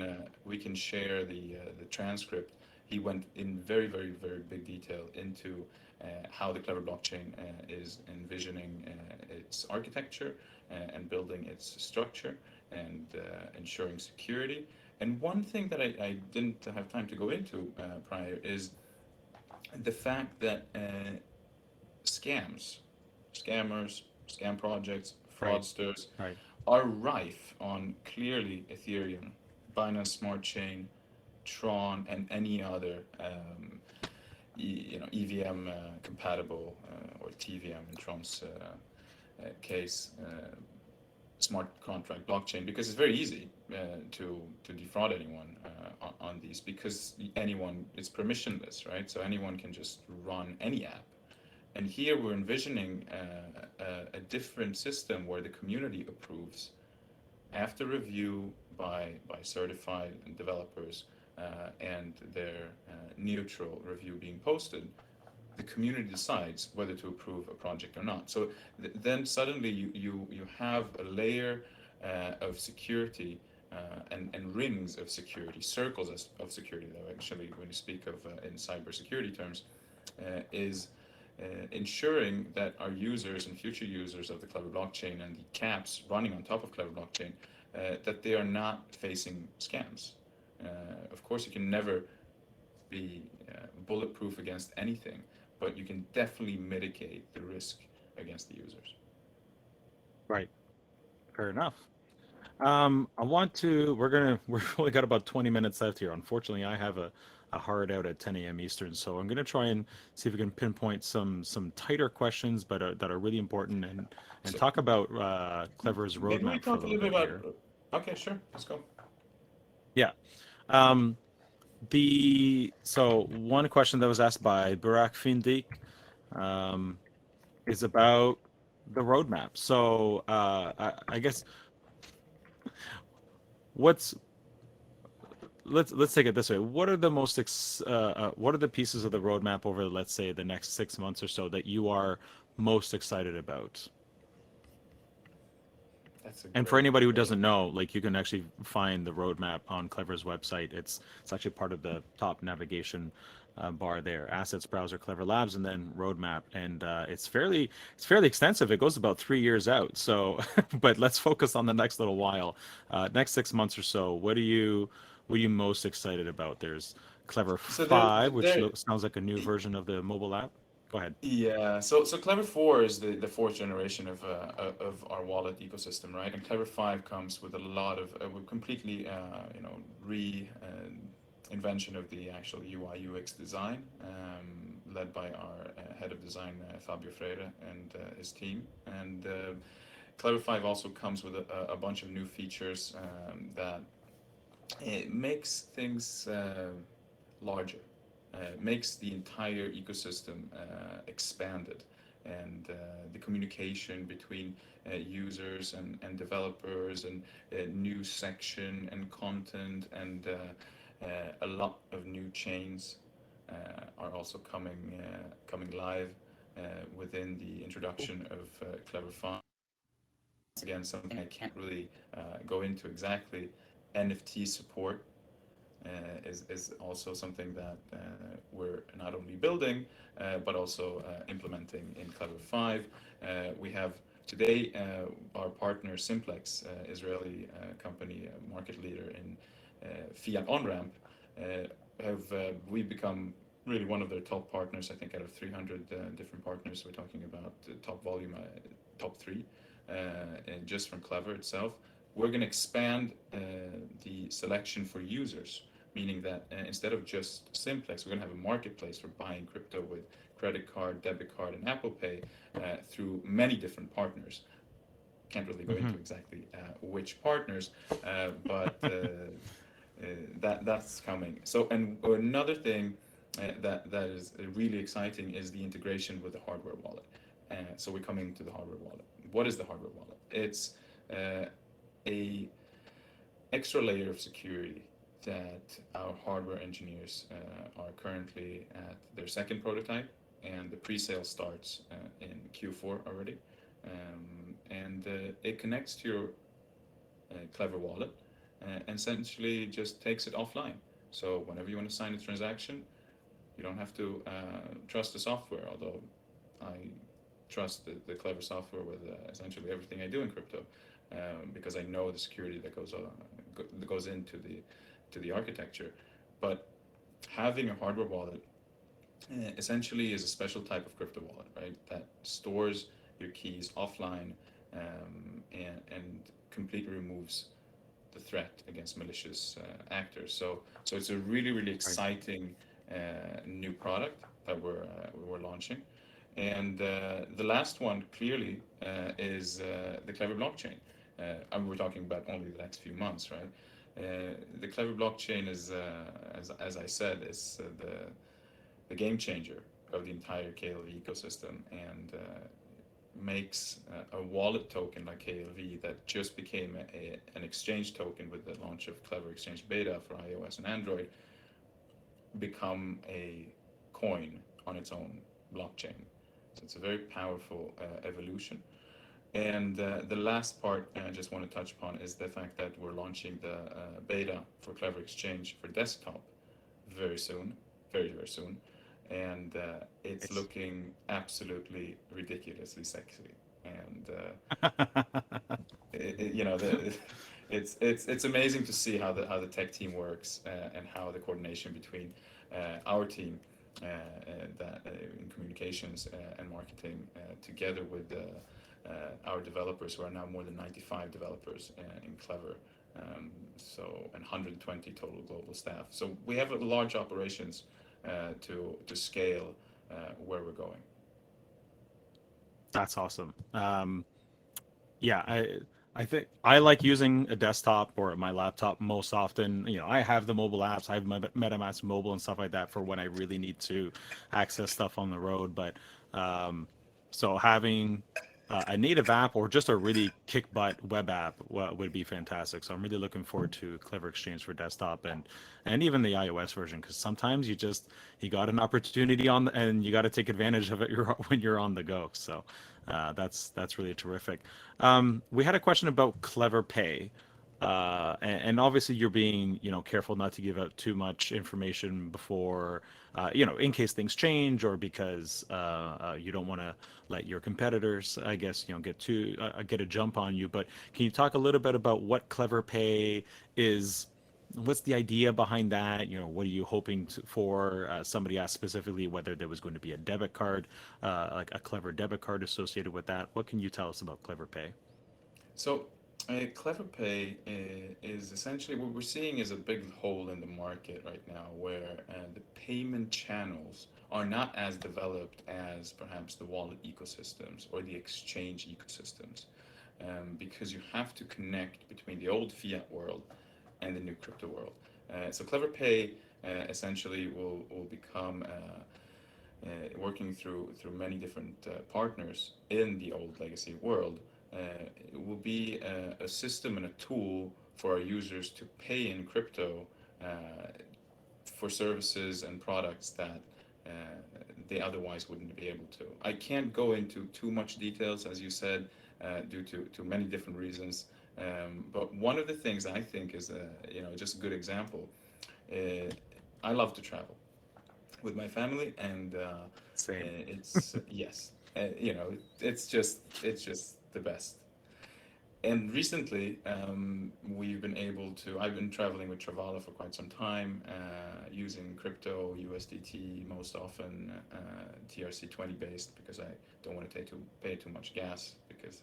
we can share the transcript. He went in very big detail into how the Clever blockchain is envisioning its architecture and building its structure and ensuring security. And one thing that I didn't have time to go into prior is the fact that scams, scammers, scam projects,
Right.
fraudsters
Right.
are rife on clearly Ethereum, Binance Smart Chain, Tron, and any other EVM compatible or TVM in Tron's case smart contract blockchain, because it's very easy to defraud anyone on these, because anyone, it's permissionless, right? So anyone can just run any app. And here we're envisioning a different system where the community approves after review by certified developers and their neutral review being posted. The community decides whether to approve a project or not. So then suddenly you have a layer of security and rings of security, circles of security, though actually when you speak of in cybersecurity terms, is ensuring that our users and future users of the Clever blockchain and the caps running on top of Clever blockchain, that they are not facing scams. Of course, you can never be bulletproof against anything, but you can definitely mitigate the risk against the users.
Right. Fair enough. I want to. We've only got about 20 minutes left here. Unfortunately, I have a hard out at 10 a.m. Eastern, so I'm gonna try and see if we can pinpoint some tighter questions, but that are really important, and
So
talk about Clever's
maybe we
roadmap for a
talk a
little
little bit
bit
about.
here.
Okay, sure, let's go.
Yeah. Um, so one question that was asked by Burak Findik um, is about the roadmap. So I guess what's let's take it this way. What are the what are the pieces of the roadmap over, let's say, the next 6 months or so that you are most excited about?
That's a
And for anybody who
great.
doesn't know, like you can actually find the roadmap on Clever's website. It's actually part of the top navigation bar there. Assets browser, Clever Labs, and then roadmap. And it's fairly extensive. It goes about 3 years out. So, but let's focus on the next little while. Next 6 months or so. What are you most excited about? There's Clever
So
5, which
there,
sounds like a new version of the mobile app. Go ahead.
yeah. So Clever 4 is the fourth generation of our wallet ecosystem, right? And Clever 5 comes with a lot of with completely re invention of the actual UI UX design, led by our head of design Fabio Freire and his team. And Clever 5 also comes with a bunch of new features that it makes things larger, makes the entire ecosystem expanded, and the communication between users and developers, and new section and content, and a lot of new chains are also coming live within the introduction of Clever Fund. Again, something I can't really go into exactly. NFT support is also something that we're not only building but also implementing in Clever 5. We have today our partner Simplex, Israeli company, market leader in fiat on-ramp, have we've become really one of their top partners. I think out of 300 different partners, we're talking about top volume, top three, and just from Clever itself. We're going to expand the selection for users, meaning that instead of just Simplex, we're going to have a marketplace for buying crypto with credit card, debit card, and Apple Pay through many different partners. Can't really go
Hmm.
into exactly which partners, but that's coming. So, and another thing that is really exciting is the integration with the hardware wallet. So we're coming to the hardware wallet. What is the hardware wallet? It's a extra layer of security that our hardware engineers are currently at their second prototype, and the pre-sale starts in Q4 already. And it connects to your Clever wallet and essentially just takes it offline. So whenever you want to sign a transaction, you don't have to trust the software, although I trust the Clever software with essentially everything I do in crypto, because I know the security that goes into the architecture. But having a hardware wallet essentially is a special type of crypto wallet, right? That stores your keys offline, and completely removes the threat against malicious actors. So it's a really
Right.
exciting new product that we're launching. And the last one clearly is the Clever blockchain. And we're talking about only the next few months, right? The Clever blockchain is, as I said, is the game changer of the entire KLV ecosystem, and makes a wallet token like KLV that just became an exchange token with the launch of Clever Exchange Beta for iOS and Android become a coin on its own blockchain. So it's a very powerful evolution. And the last part I just want to touch upon is the fact that we're launching the beta for Clever Exchange for desktop very soon, very soon. And it's
It's
looking absolutely ridiculously sexy. And it's amazing to see how the tech team works, and how the coordination between our team in communications and marketing, together with our developers, who are now more than 95 developers in Clever, and 120 total global staff. So we have a large operations to scale where we're going.
That's awesome. Yeah, I think I like using a desktop or my laptop most often. I have the mobile apps, I have my MetaMask mobile and stuff like that for when I really need to access stuff on the road. But so having a native app or just a really kick butt web app would be fantastic. So I'm really looking forward to Clever Exchange for desktop and even the iOS version, because sometimes you got an opportunity and you got to take advantage of it when you're on the go. So that's really terrific. We had a question about Clever Pay. And obviously you're being, careful not to give out too much information before, in case things change, or because you don't want to let your competitors, I guess, get a jump on you. But can you talk a little bit about what Clever Pay is? What's the idea behind that? What are you hoping for? Somebody asked specifically whether there was going to be a debit card, like a Clever debit card associated with that. What can you tell us about Clever Pay?
So, Clever Pay is essentially what we're seeing is a big hole in the market right now, where the payment channels are not as developed as perhaps the wallet ecosystems or the exchange ecosystems, because you have to connect between the old fiat world and the new crypto world. So, Clever Pay essentially will become working through many different partners in the old legacy world. It will be a system and a tool for our users to pay in crypto for services and products that uh, they otherwise wouldn't be able to. I can't go into too much details, as you said, due to many different reasons. But one of the things I think is, just a good example. Uh, I love to travel with my family, and
Same.
it's yes, it's just the best. And recently, I've been traveling with Travala for quite some time, using crypto, USDT most often, TRC20 based, because I don't want to pay too much gas, because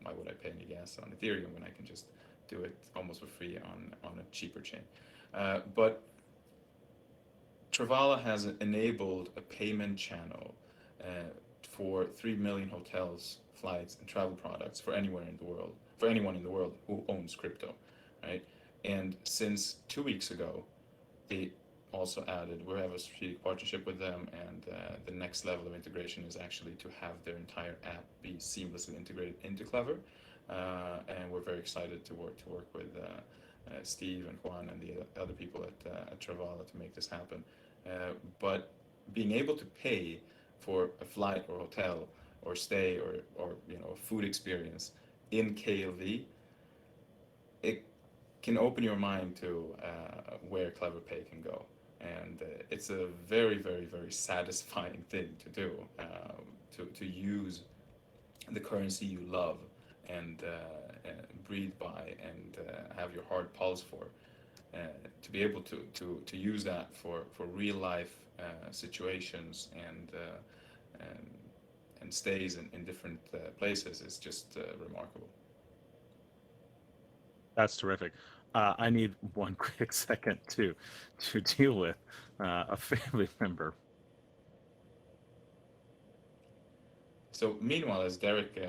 why would I pay any gas on Ethereum when I can just do it almost for free on a cheaper chain? But Travala has enabled a payment channel uh, for 3 million hotels, flights, and travel products for anywhere in the world, for anyone in the world who owns crypto, right? And since 2 weeks ago, they also added, we have a strategic partnership with them, and the next level of integration is actually to have their entire app be seamlessly integrated into Clever. And we're very excited to work with Steve and Juan and the other people at Travala to make this happen. But being able to pay for a flight or hotel or stay or a food experience in KLV, it can open your mind to where Clever Pay can go. And it's a very, very, very satisfying thing to do, to use the currency you love and breathe by and have your heart pulse for. To be able to use that for real life situations and, and stays in different places is just remarkable.
That's terrific. I need one quick second to deal with a family member.
So meanwhile, as Derek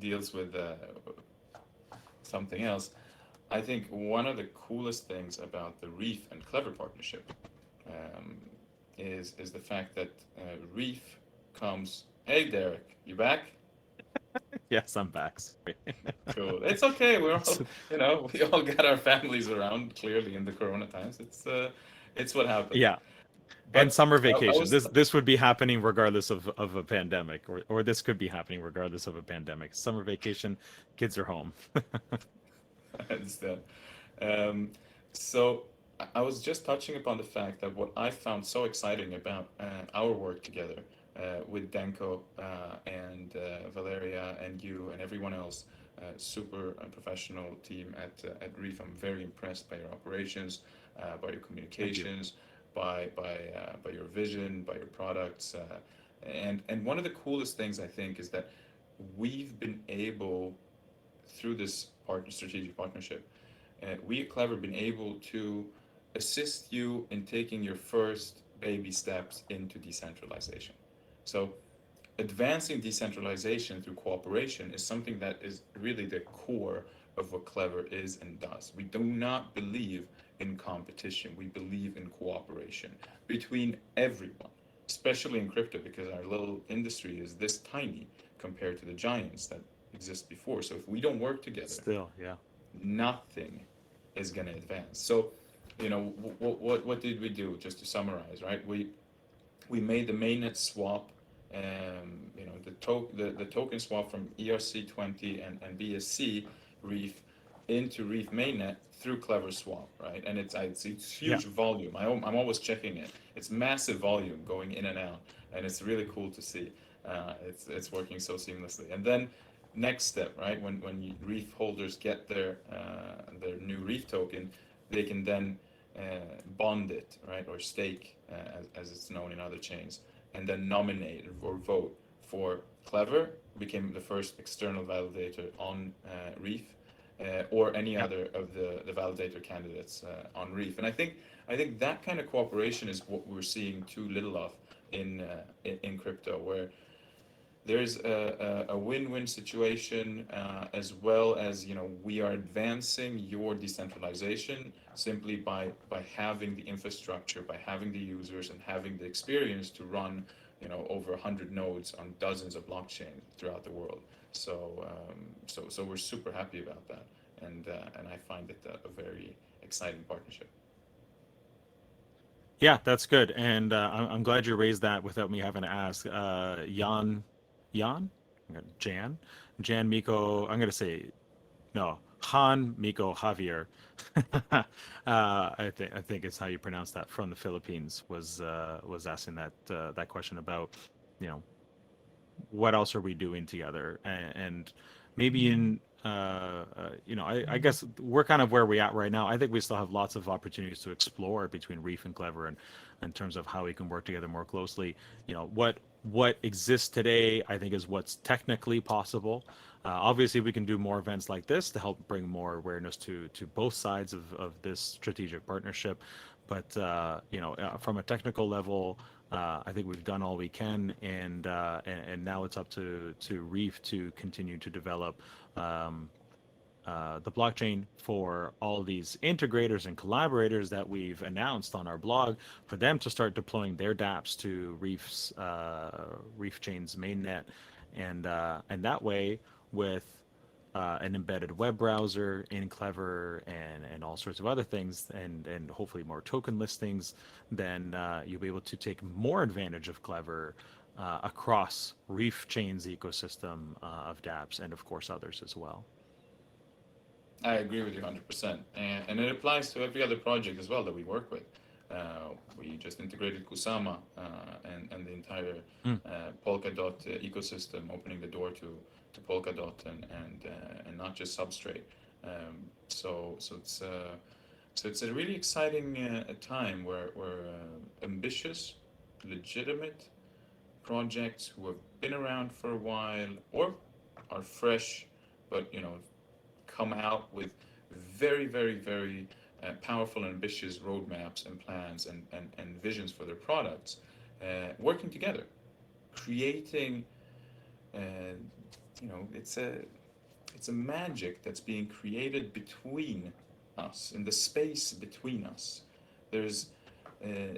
deals with something else, I think one of the coolest things about the Reef and Clever partnership um, is the fact that Reef comes. Hey, Derek, you back?
Yes, I'm back. Sorry.
Cool. It's okay. We're all, we all got our families around. Clearly, in the Corona times, it's what happens.
Yeah, and
But
summer
I
vacation.
was
This would be happening regardless of a pandemic, or this could be happening regardless of a pandemic. Summer vacation, kids are home.
I understand. Um, so I was just touching upon the fact that what I found so exciting about our work together with Denko and Valeria and you and everyone else, super professional team at Reef. I'm very impressed by your operations, by your
Thank you.
communications, by your vision, by your products, and one of the coolest things I think is that we've been able, through this strategic partnership, we at Clever been able to assist you in taking your first baby steps into decentralization. So advancing decentralization through cooperation is something that is really the core of what Clever is and does. We do not believe in competition. We believe in cooperation between everyone, especially in crypto, because our little industry is this tiny. compared to the giants that exist before. So if we don't work together,
Still, yeah.
nothing is going to advance. So, you know, what did we do? Just to summarize, right? We made the mainnet swap, you know, the token swap from ERC20 and BSC Reef into Reef mainnet through Klever swap, right? And it's
Yeah.
huge volume. I'm always checking it. It's massive volume going in and out, and it's really cool to see. It's working so seamlessly. And then next step, right? When Reef holders get their new Reef token, they can then bond it, right, or stake, as it's known in other chains, and then nominate or vote for Klever, became the first external validator on Reef, or any
Yep.
other of the validator candidates on Reef. And I think that kind of cooperation is what we're seeing too little of in crypto, where there's a win-win situation, as well as, you know, we are advancing your decentralization simply by having the infrastructure, by having the users and having the experience to run, you know, over 100 nodes on dozens of blockchains throughout the world. So we're super happy about that, and I find it a very exciting partnership.
Yeah, that's good, and I'm glad you raised that without me having to ask. Jan, Jan, Jan Miko. I'm gonna say no, Han Miko Javier. I think it's how you pronounce that, from the Philippines, was asking that question about, you know, what else are we doing together, and maybe in you know, I guess we're kind of where we at right now. I think we still have lots of opportunities to explore between Reef and Klever, and in terms of how we can work together more closely. You know, what exists today, I think, is what's technically possible. Obviously, we can do more events like this to help bring more awareness to both sides of this strategic partnership. But you know, from a technical level, I think we've done all we can, and now it's up to Reef to continue to develop um, the blockchain for all these integrators and collaborators that we've announced on our blog, for them to start deploying their DApps to Reef Chain's mainnet, and that way, with an embedded web browser in Klever, and all sorts of other things, and hopefully more token listings, then you'll be able to take more advantage of Klever across Reef Chain's ecosystem of DApps, and of course others as well.
I agree with you 100%. And it applies to every other project as well that we work with. We just integrated Kusama, and the entire
Mm.
Polkadot ecosystem, opening the door to Polkadot, and not just Substrate. So it's a really exciting time where ambitious, legitimate projects who have been around for a while or are fresh, but, you know, come out with very, very, very powerful and ambitious roadmaps and plans and visions for their products, working together, creating, uh, you know, it's a magic that's being created between us, in the space between us. There's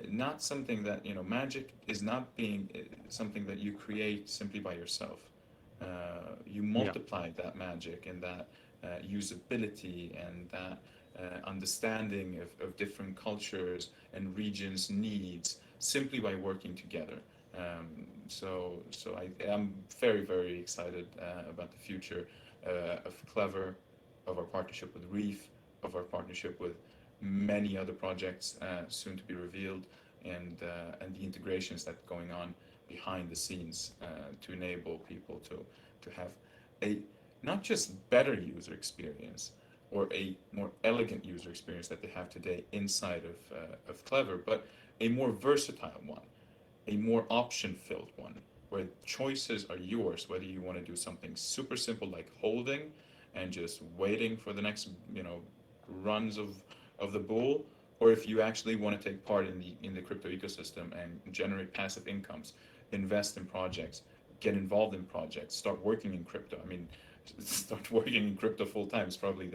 not something that, you know, magic is not being something that you create simply by yourself. You
Yeah.
multiply that magic and that usability and that understanding of different cultures and regions' needs simply by working together. So I am very, very excited about the future of Klever, of our partnership with Reef, of our partnership with many other projects soon to be revealed, and the integrations that are going on behind the scenes to enable people to have a not just better user experience or a more elegant user experience that they have today inside of Klever, but a more versatile one, a more option-filled one, where choices are yours, whether you want to do something super simple like holding and just waiting for the next, you know, runs of the bull, or if you actually want to take part in the crypto ecosystem and generate passive incomes, invest in projects, get involved in projects, start working in crypto. I mean, start working in crypto full time is probably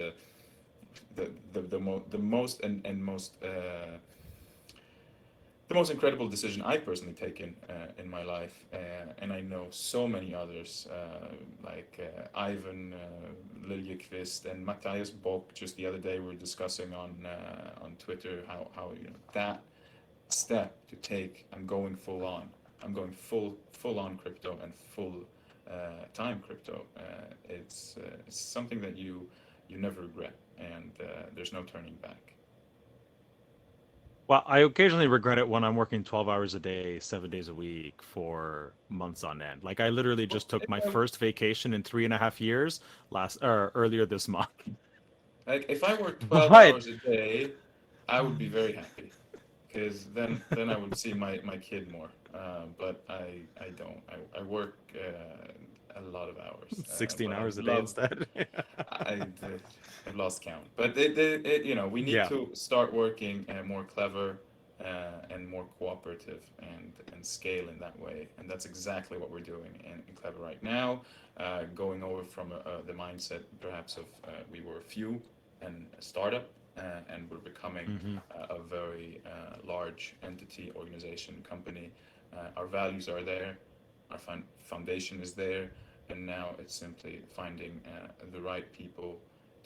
the most and most the most incredible decision I've personally taken in my life, and I know so many others like Ivan Liljekvist and Matthias Bock. Just the other day, we were discussing on Twitter how that step to take. I'm going full on. I'm going full on crypto and full time crypto. It's something that you never regret, and there's no turning back.
Well, I occasionally regret it when I'm working 12 hours a day, 7 days a week for months on end. Like I literally just took
If
my
I
first vacation in 3.5 years last or earlier this month.
Like if I worked 12
But
hours a day, I would be very happy because then I would see my kid more. But I don't. I work a lot of hours.
16
But I
hours a day
love.
instead.
I I've lost count. But we need
Yeah.
to start working more clever and more cooperative and scale in that way. And that's exactly what we're doing in Clever right now. Going over from the mindset perhaps of we were few and a startup, and we're becoming
Hmm.
a very large entity, organization, company. Our values are there, our foundation is there, and now it's simply finding the right people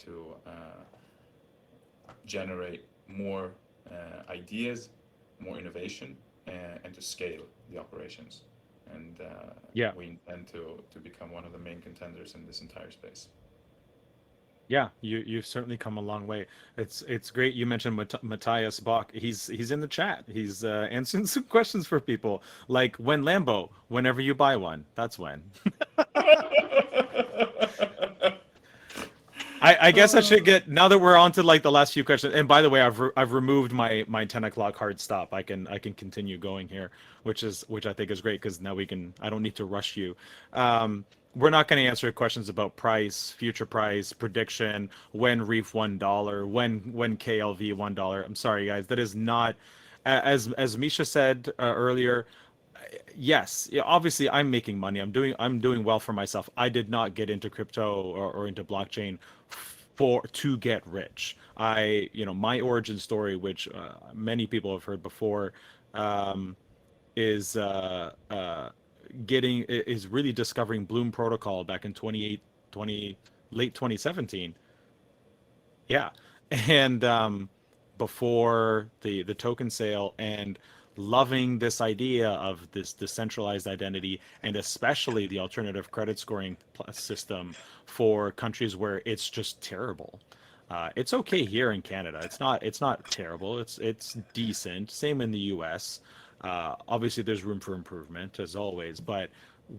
to generate more ideas, more innovation, and to scale the operations. And
Yeah.
we intend to become one of the main contenders in this entire space.
Yeah, you've certainly come a long way. It's great you mentioned Matthias Bach. He's in the chat. He's answering some questions for people. Like when Lambo, whenever you buy one, that's when. I guess I should get now that we're on to like the last few questions. And by the way, I've removed my 10 o'clock hard stop. I can continue going here, which I think is great because now we can. I don't need to rush you. We're not going to answer questions about price, future price, prediction, when Reef $1, when KLV $1. I'm sorry, guys, that is not. As Misha said earlier, yes, yeah, obviously I'm making money. I'm doing well for myself. I did not get into crypto or into blockchain for to get rich. My origin story, which many people have heard before, um, is is really discovering Bloom Protocol back in 28 20 late 2017. Yeah. And before the token sale, and loving this idea of this decentralized identity, and especially the alternative credit scoring system for countries where it's just terrible. It's okay here in Canada. It's not terrible. It's decent. Same in the US. Obviously, there's room for improvement as always, but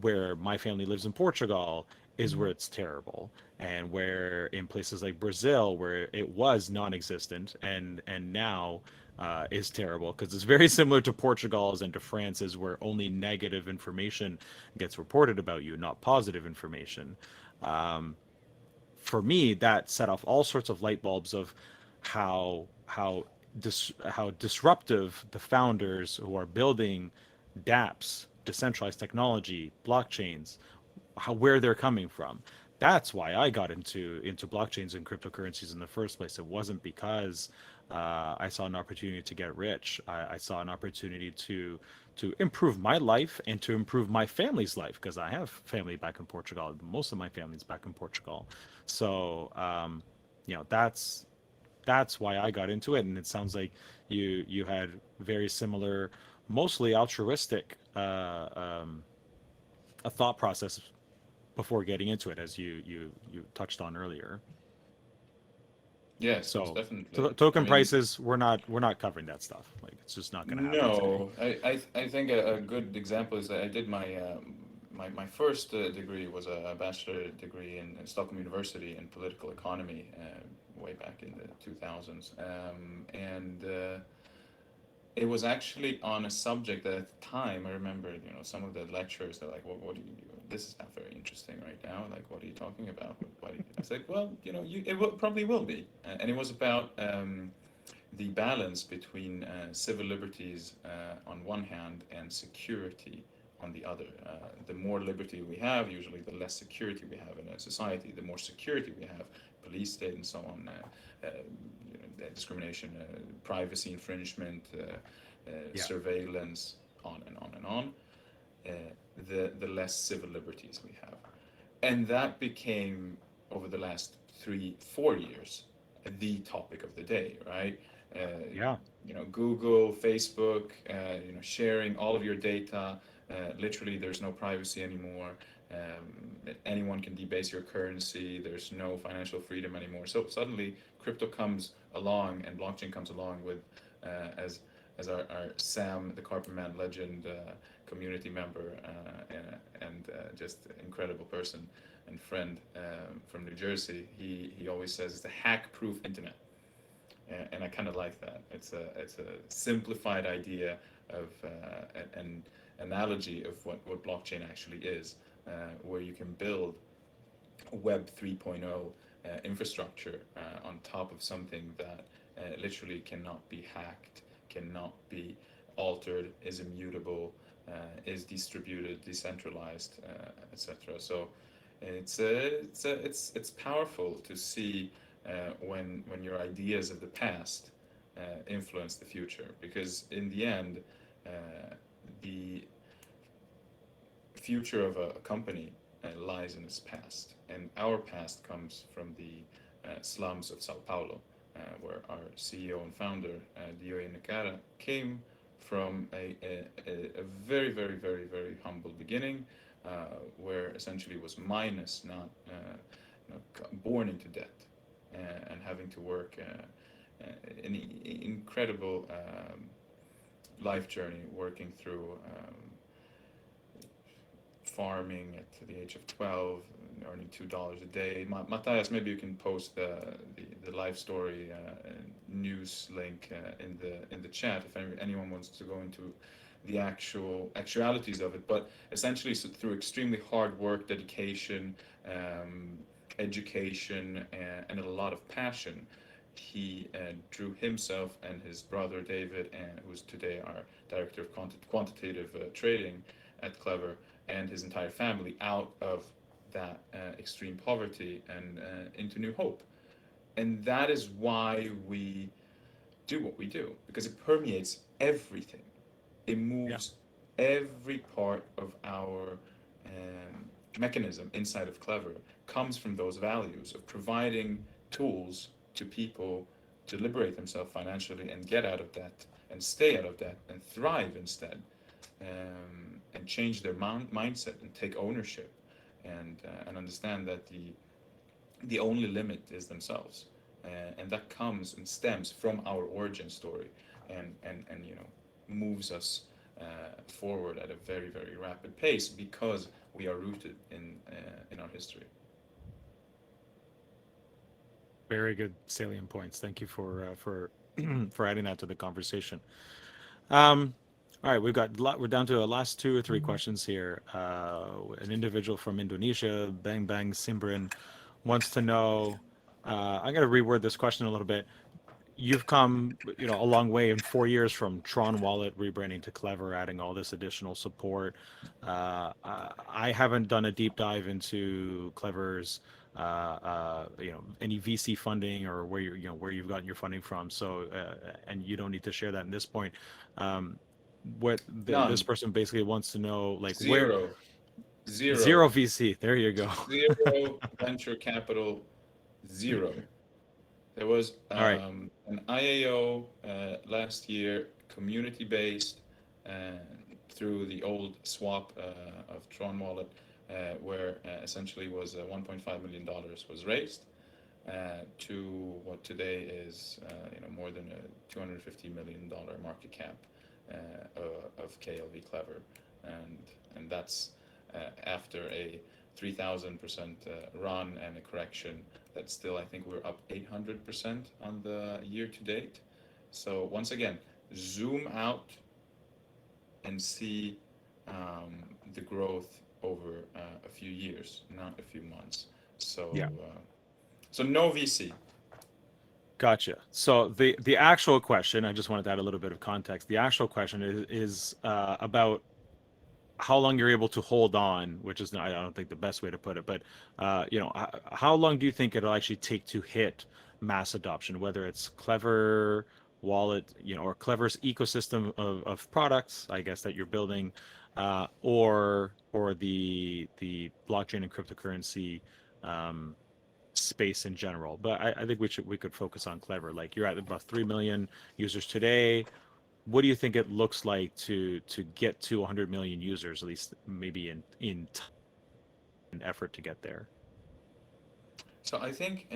where my family lives in Portugal is where it's terrible, and where in places like Brazil where it was non-existent and now is terrible because it's very similar to Portugal's and to France's, where only negative information gets reported about you, not positive information. Um, for me, that set off all sorts of light bulbs of how disruptive the founders who are building DApps, decentralized technology, blockchains, where they're coming from. That's why I got into blockchains and cryptocurrencies in the first place. It wasn't because I saw an opportunity to get rich. I saw an opportunity to improve my life and to improve my family's life, because I have family back in Portugal. Most of my family's back in Portugal. So that's why I got into it. And it sounds like you had very similar, mostly altruistic a thought process before getting into it, as you touched on earlier.
Yes, most
So
definitely. I
token
mean,
prices, we're not covering that stuff. Like it's just not going to happen today.
no, I think a good example is that I did my first degree was a bachelor degree in Stockholm University in political economy way back in the 2000s, and it was actually on a subject that at the time I remember, some of the lecturers, they're like, what do you do? This is not very interesting right now. Like, what are you talking about? I was like, well, probably will be. And it was about the balance between civil liberties on one hand and security on the other. The more liberty we have, usually the less security we have in a society. The more security we have, police state and so on, discrimination, privacy infringement,
Yeah.
surveillance, on and on and on, uh, the less civil liberties we have. And that became, over the last 3, 4 years, the topic of the day, right? Uh,
Yeah.
Google, Facebook, sharing all of your data. Literally, there's no privacy anymore. Anyone can debase your currency. There's no financial freedom anymore. So suddenly, crypto comes along and blockchain comes along with, as our Sam, the Carpet Man legend, community member, and just incredible person and friend from New Jersey. He always says it's a hack-proof internet. And I kind of like that. It's a simplified idea of an analogy of what blockchain actually is, where you can build Web 3.0 infrastructure on top of something that literally cannot be hacked, cannot be altered, is immutable, is distributed, decentralized, etc. So it's powerful to see when your ideas of the past influence the future, because in the end, the future of a company lies in its past, and our past comes from the slums of Sao Paulo, where our CEO and founder, Diogo Nakara, came from a very, very, very, very humble beginning, where essentially was minus, not born into debt, and having to work an incredible life journey, working through farming at the age of 12, earning $2 a day. Matthias, maybe you can post the life story news link in the chat if anyone wants to go into the actualities of it. But essentially, so through extremely hard work, dedication, education, and a lot of passion, he drew himself and his brother David, who's today our director of quantitative trading at Klever, and his entire family out of that extreme poverty and into new hope. And that is why we do what we do, because it permeates everything. It
Yeah.
moves every part of our mechanism inside of Klever, comes from those values of providing tools to people to liberate themselves financially and get out of debt and stay out of debt and thrive instead, and change their mindset and take ownership, and understand that the only limit is themselves, and that comes and stems from our origin story, and moves us forward at a very, very rapid pace because we are rooted in our history.
Very good salient points. Thank you for for adding that to the conversation. Um, all right, we're down to the last 2 or 3 questions here. An individual from Indonesia, Bang Bang Simbrin, wants to know. I'm going to reword this question a little bit. You've come, a long way in 4 years from Tron Wallet rebranding to Klever, adding all this additional support. I haven't done a deep dive into Klever's, any VC funding or where where you've gotten your funding from. So, and you don't need to share that in this point. What this
None.
person basically wants to know, like where
Zero. Zero.
zero VC. There you go.
Zero venture capital. Zero. There was
All right.
an IAO last year, community based, through the old swap of Tron Wallet, where essentially was $1.5 million was raised to what today is more than a $250 million market cap of KLV Klever, and that's after a 3,000% run and a correction. That still, I think we're up 800% on the year to date. So once again, zoom out and see the growth over a few years, not a few months. So
Yeah.
so no VC.
Gotcha. So the actual question, I just wanted to add a little bit of context. The actual question is about how long you're able to hold on, which is not, I don't think the best way to put it, but how long do you think it'll actually take to hit mass adoption, whether it's Klever wallet, or Clever's ecosystem of products, I guess, that you're building, or the blockchain and cryptocurrency space in general. But I think we could focus on Clever. Like, you're at about 3 million users today. What do you think it looks like to get to 100 million users, at least maybe in effort to get there?
So I think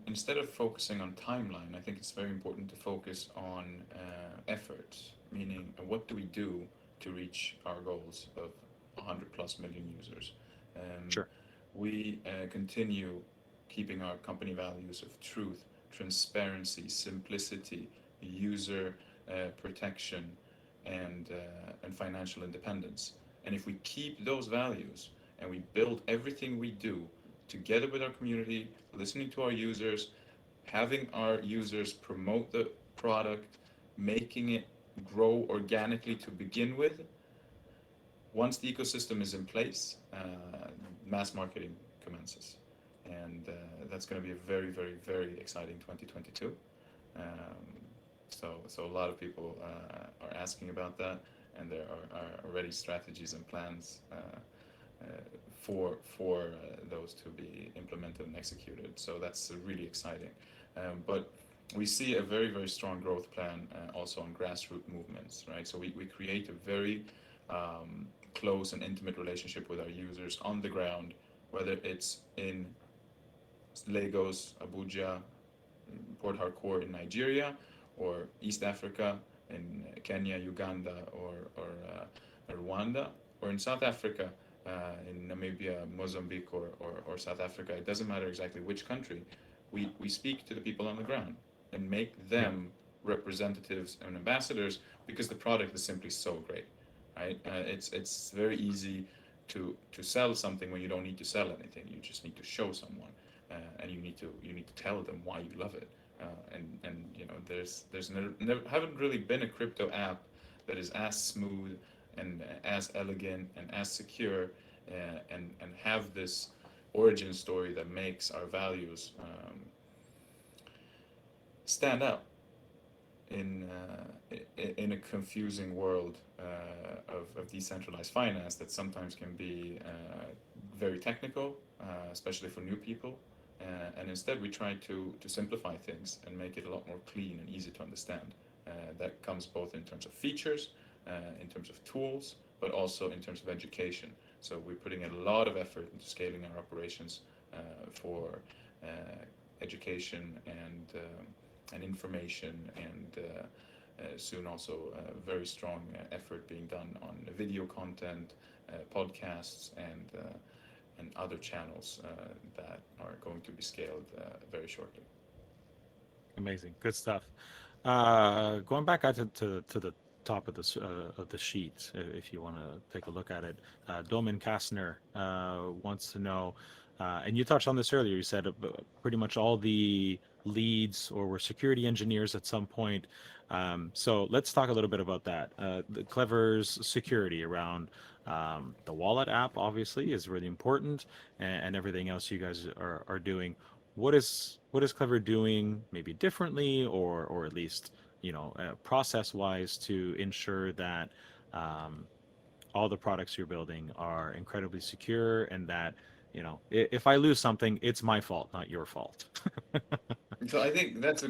instead of focusing on timeline, I think it's very important to focus on efforts, meaning what do we do to reach our goals of 100 plus million users. Um,
Sure.
we continue keeping our company values of truth, transparency, simplicity, user protection, and financial independence. And if we keep those values and we build everything we do together with our community, listening to our users, having our users promote the product, making it grow organically to begin with. Once the ecosystem is in place, mass marketing commences. And that's going to be a very, very, very exciting 2022. Um, so a lot of people are asking about that, and there are already strategies and plans for those to be implemented and executed. So that's really exciting. But we see a very, very strong growth plan also on grassroots movements, right? So we create a very close and intimate relationship with our users on the ground, whether it's in Lagos, Abuja, Port Harcourt in Nigeria, or East Africa in Kenya, Uganda, or Rwanda, or in South Africa, in Namibia, Mozambique, or South Africa. It doesn't matter exactly which country. We speak to the people on the ground and make
Yeah.
them representatives and ambassadors because the product is simply so great, right? It's very easy to sell something when you don't need to sell anything. You just need to show someone, and you need to tell them why you love it. And there's never haven't really been a crypto app that is as smooth and as elegant and as secure, and have this origin story that makes our values stand out in a confusing world of decentralized finance that sometimes can be very technical, especially for new people. And instead, we try to simplify things and make it a lot more clean and easy to understand. That comes both in terms of features, in terms of tools, but also in terms of education. So we're putting a lot of effort into scaling our operations for education and information, and soon also very strong effort being done on video content, podcasts, and other channels that are going to be scaled very shortly.
Amazing. Good stuff. Going back out to the top of the sheet, if you want to take a look at it, Domin Kastner wants to know, and you touched on this earlier. You said pretty much all the leads or were security engineers at some point. So let's talk a little bit about that. The Clever's security around the wallet app obviously is really important, and everything else you guys are doing. What is Clever doing maybe differently, or at least process wise, to ensure that all the products you're building are incredibly secure, and that if I lose something, it's my fault, not your fault.
So I think that's a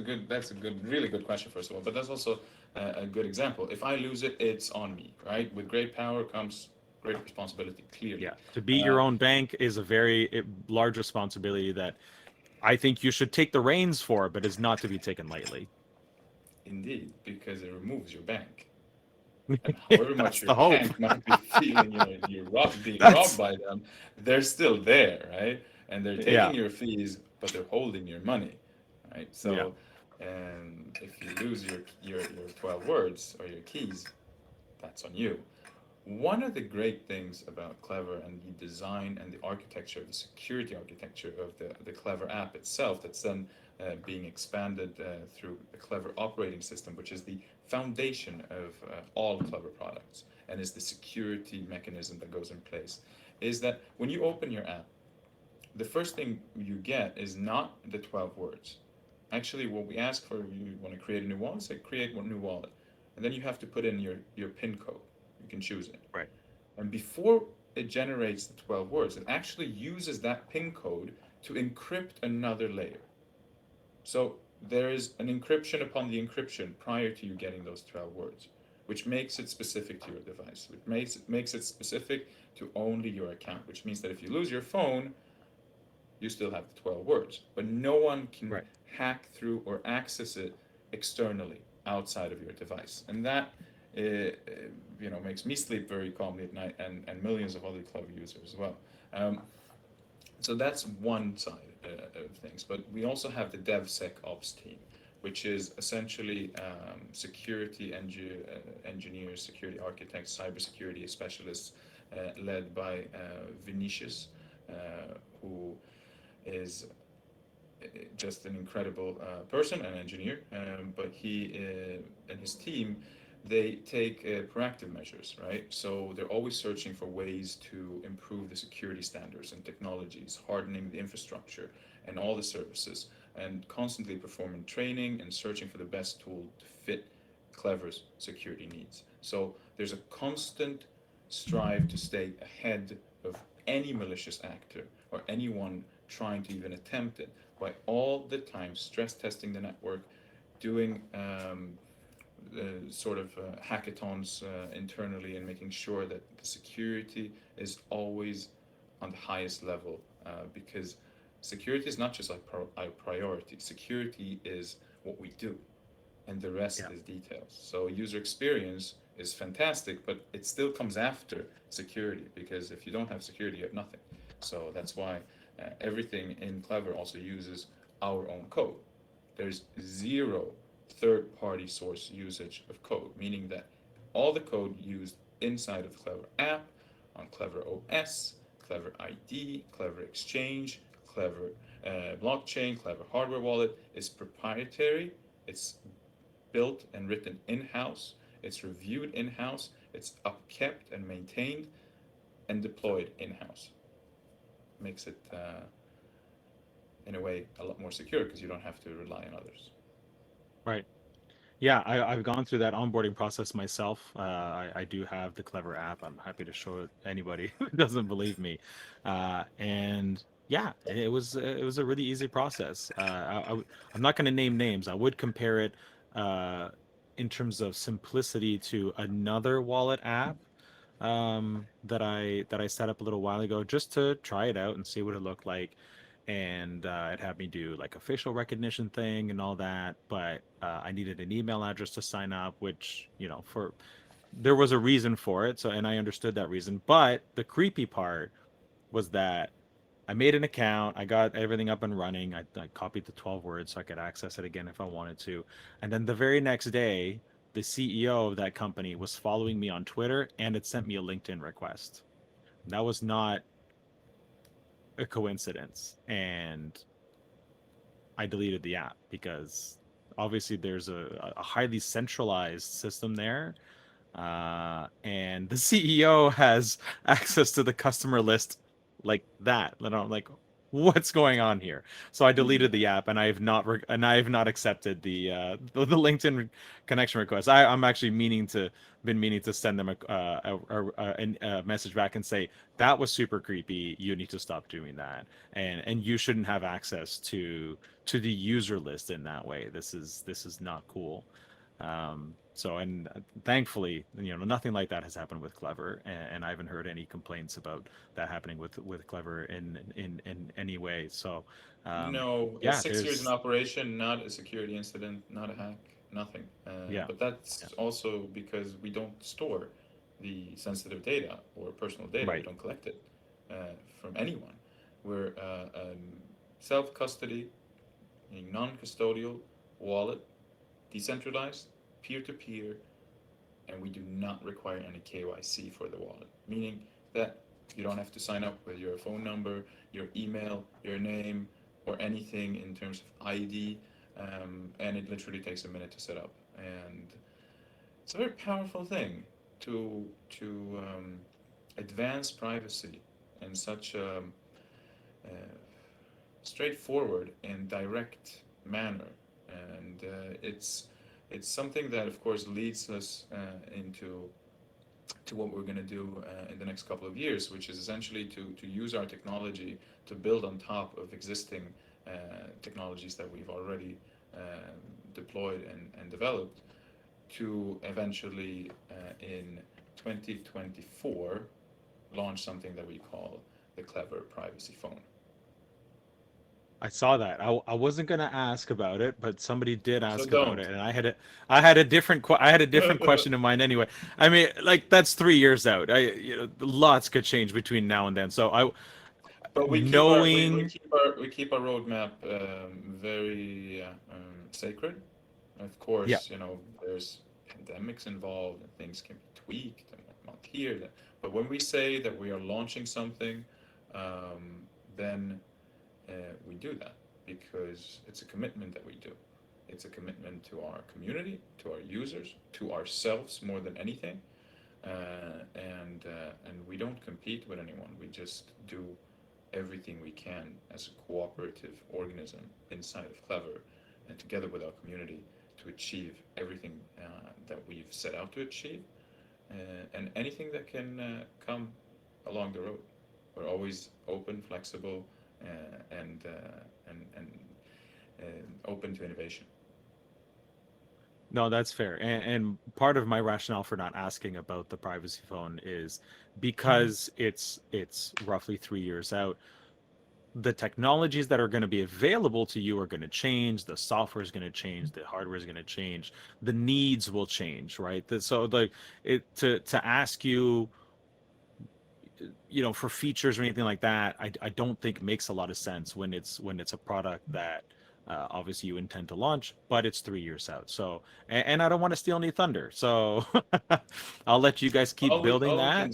really good question, first of all. But that's also a good example. If I lose it, it's on me, right? With great power comes great responsibility. Clearly,
Yeah, to be
uh,
your own bank is a very large responsibility that I think you should take the reins for, but is not to be taken lightly.
indeed, because it removes your bank. And however much
That's
your
the hope.
bank might be feeling being robbed
That's
by them, they're still there, right? And they're
yeah,
taking your fees, but they're holding your money, right?
yeah.
So, if you lose your 12 words or your keys, that's on you. One of the great things about Clever and the design and the architecture, the security architecture of the Clever app itself, that's then being expanded through the Clever operating system, which is the foundation of all Clever products and is the security mechanism that goes in place, is that when you open your app, the first thing you get is not the 12 words. Actually, what we ask for, you want to create a new wallet, say create one new wallet. And then you have to put in your PIN code. You can choose it.
Right.
And before it generates the 12 words, it actually uses that PIN code to encrypt another layer. So there is an encryption upon the encryption prior to you getting those 12 words, which makes it specific to your device. Which makes it specific to only your account, which means that if you lose your phone, you still have the 12 words. But no one can
Right.
hack through or access it externally outside of your device. And that makes me sleep very calmly at night, and millions of other Clever users as well. So that's one side of things. But we also have the DevSecOps team, which is essentially security engineers, security architects, cybersecurity specialists, led by Vinicius, who is just an incredible person and engineer. But he and his team, they take proactive measures, right? So they're always searching for ways to improve the security standards and technologies, hardening the infrastructure and all the services, and constantly performing training and searching for the best tool to fit Clever's security needs. So there's a constant strive to stay ahead of any malicious actor or anyone trying to even attempt it, by all the time stress testing the network, doing hackathons internally, and making sure that the security is always on the highest level, because security is not just like our priority. Security is what we do, and the rest
Yeah.
is details. So user experience is fantastic, but it still comes after security, because if you don't have security, you have nothing. So that's why everything in Clever also uses our own code. There's zero third-party source usage of code, meaning that all the code used inside of the Clever app, on Clever OS, Clever ID, Clever Exchange, Clever blockchain, Clever hardware wallet, is proprietary. It's built and written in-house. It's reviewed in-house. It's upkept and maintained and deployed in-house. Makes it, in a way, a lot more secure, because you don't have to rely on others.
Right. Yeah, I've gone through that onboarding process myself. I do have the Clever app. I'm happy to show it to anybody who doesn't believe me. And yeah, it was a really easy process. I'm not going to name names. I would compare it uh, in terms of simplicity to another wallet app that I set up a little while ago just to try it out and see what it looked like. And it had me do like a facial recognition thing and all that, but I needed an email address to sign up, which, for there was a reason for it. So, and I understood that reason. But the creepy part was that I made an account, I got everything up and running. I copied the 12 words so I could access it again if I wanted to. And then the very next day, the CEO of that company was following me on Twitter and it sent me a LinkedIn request. That was not a coincidence. And I deleted the app because obviously there's a highly centralized system there. And the CEO has access to the customer list like that. And I'm like, what's going on here? So I deleted the app, and I have not accepted the LinkedIn connection request. I'm actually been meaning to send them a message back and say that was super creepy. You need to stop doing that, and you shouldn't have access to the user list in that way. This is not cool. So, and thankfully, nothing like that has happened with Clever, and I haven't heard any complaints about that happening with Clever in any way. So,
No,
yeah,
6 years in operation, not a security incident, not a hack, nothing.
yeah,
But that's also because we don't store the sensitive data or personal data. We
right,
don't collect it from anyone. We're self-custody, a non-custodial wallet, decentralized, peer-to-peer, and we do not require any KYC for the wallet, meaning that you don't have to sign up with your phone number, your email, your name, or anything in terms of ID, and it literally takes a minute to set up. And it's a very powerful thing to advance privacy in such a straightforward and direct manner, and it's something that, of course, leads us into what we're going to do in the next couple of years, which is essentially to use our technology to build on top of existing technologies that we've already deployed and developed to eventually in 2024 launch something that we call the Klever Privacy Phone.
I saw that. I wasn't gonna ask about it, but somebody did
So
ask about
don't.
it, and I had a different question in mind anyway. I mean, like that's 3 years out. Lots could change between now and then. So
But
knowing,
we keep our roadmap very sacred. Of
yeah,
course, there's pandemics involved and things can be tweaked and whatnot here. But when we say that we are launching something, then we do that because it's a commitment that we do. It's a commitment to our community, to our users, to ourselves more than anything. And we don't compete with anyone. We just do everything we can as a cooperative organism inside of Klever and together with our community to achieve everything that we've set out to achieve and anything that can come along the road. We're always open, flexible, and open to innovation.
no, that's fair. And part of my rationale for not asking about the privacy phone is because it's roughly 3 years out. The technologies that are going to be available to you are going to change, the software is going to change, the hardware is going to change, the needs will change, right? So like to ask you, for features or anything like that, I don't think makes a lot of sense when it's a product that obviously you intend to launch, but it's 3 years out. So and I don't want to steal any thunder, so I'll let you guys keep building that.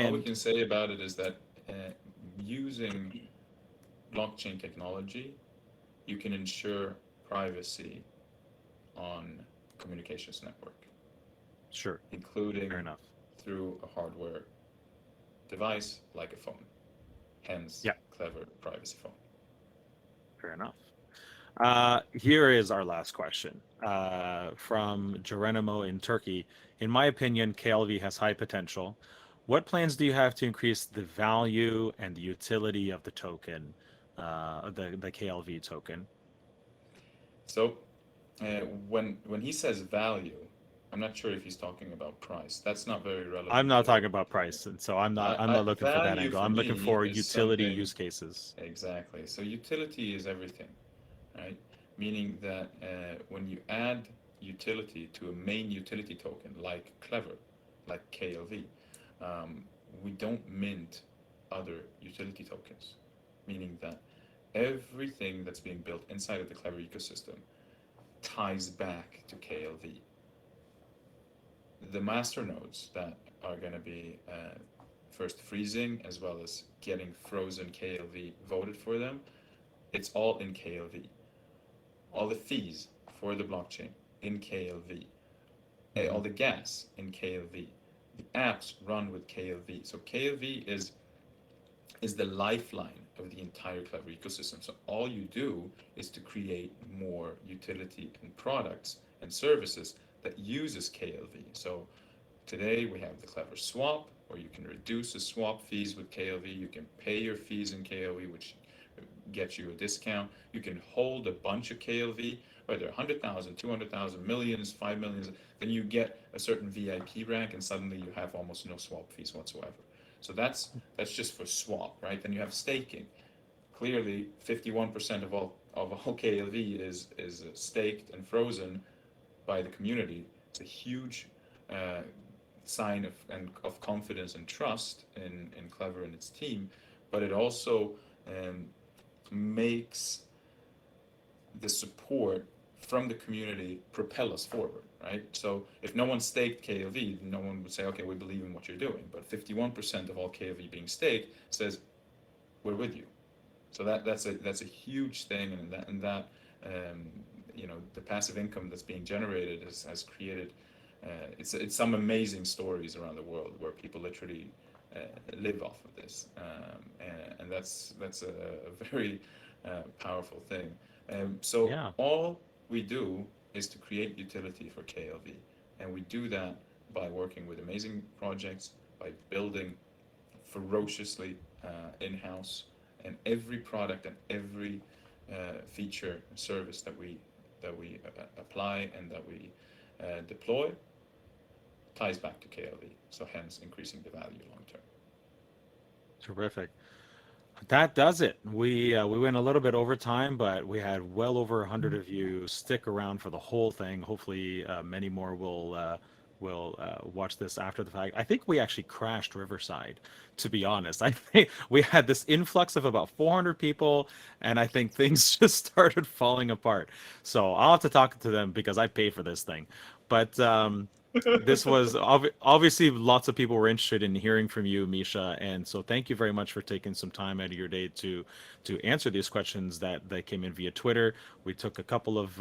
All we
And
can say about it is that using blockchain technology, you can ensure privacy on communications network,
sure, fair
including
enough.
through a hardware device like a phone. Hence,
Yeah,
Klever Privacy Phone.
fair enough. Here is our last question from Geronimo in Turkey. In my opinion, KLV has high potential. What plans do you have to increase the value and the utility of the token, the KLV token?
So, when he says value, I'm not sure if he's talking about price. That's not very
I'm
relevant
not
today.
talking about price, and so I'm
I
not looking for that
value
angle.
for
I'm looking
me
for
is
utility
something
use cases.
exactly. So utility is everything, right? Meaning that when you add utility to a main utility token like Klever, like KLV, um, we don't mint other utility tokens. Meaning that everything that's being built inside of the Klever ecosystem ties back to KLV. The master nodes that are going to be first freezing as well as getting frozen KLV voted for them, it's all in KLV. All the fees for the blockchain in KLV, all
Hmm.
the gas in KLV, the apps run with KLV. So KLV is the lifeline of the entire Klever ecosystem. So all you do is to create more utility and products and services that uses KLV. So today we have the Klever Swap, where you can reduce the swap fees with KLV. You can pay your fees in KLV, which gets you a discount. You can hold a bunch of KLV, whether 100,000, 200,000, millions, 5 millions, then you get a certain VIP rank and suddenly you have almost no swap fees whatsoever. So that's just for swap, right? Then you have staking. Clearly, 51% of all KLV is staked and frozen by the community. It's a huge uh, sign of confidence and trust in Klever and its team, but it also um, makes the support from the community propel us forward, right? So if no one staked KLV, no one would say, okay, we believe in what you're doing. But 51% of all KLV being staked says, we're with you. So that's a huge thing, and that the passive income that's being generated has created it's some amazing stories around the world where people literally live off of this, and that's a very powerful thing. So
Yeah.
we do is to create utility for KLV. And we do that by working with amazing projects, by building ferociously in-house, and every product and every feature and service that we apply and that we deploy ties back to KLV. So hence increasing the value long term.
Terrific. That does it. We went a little bit over time, but we had well over 100 of you stick around for the whole thing. Hopefully, many more will watch this after the fact. I think we actually crashed Riverside, to be honest. I think we had this influx of about 400 people, and I think things just started falling apart. So I'll have to talk to them because I pay for this thing. But this was obviously lots of people were interested in hearing from you, Misha, and so thank you very much for taking some time out of your day to answer these questions that came in via Twitter. We took a couple of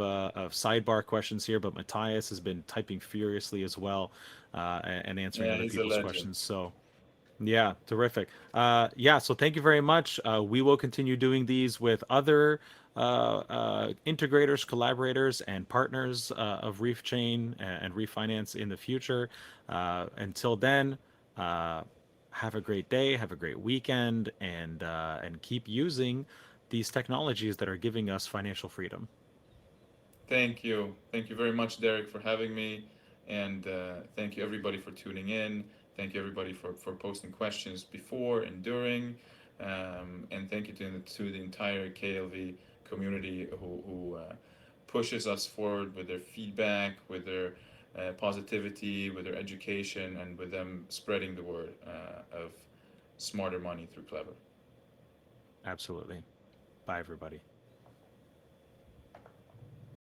sidebar questions here, but Matthias has been typing furiously as well, and answering
Yeah,
other
he's a
people's
legend.
questions. So yeah, terrific. Yeah, so thank you very much. We will continue doing these with other integrators, collaborators, and partners of Reef Chain and Reef Finance in the future. Until then, uh, have a great day, have a great weekend, and keep using these technologies that are giving us financial freedom.
Thank you. Thank you very much, Derek, for having me. And thank you, everybody, for tuning in. Thank you, everybody, for posting questions before and during. And thank you to the entire KLV community who pushes us forward with their feedback, with their positivity, with their education, and with them spreading the word of smarter money through Clever.
Absolutely. Bye, everybody.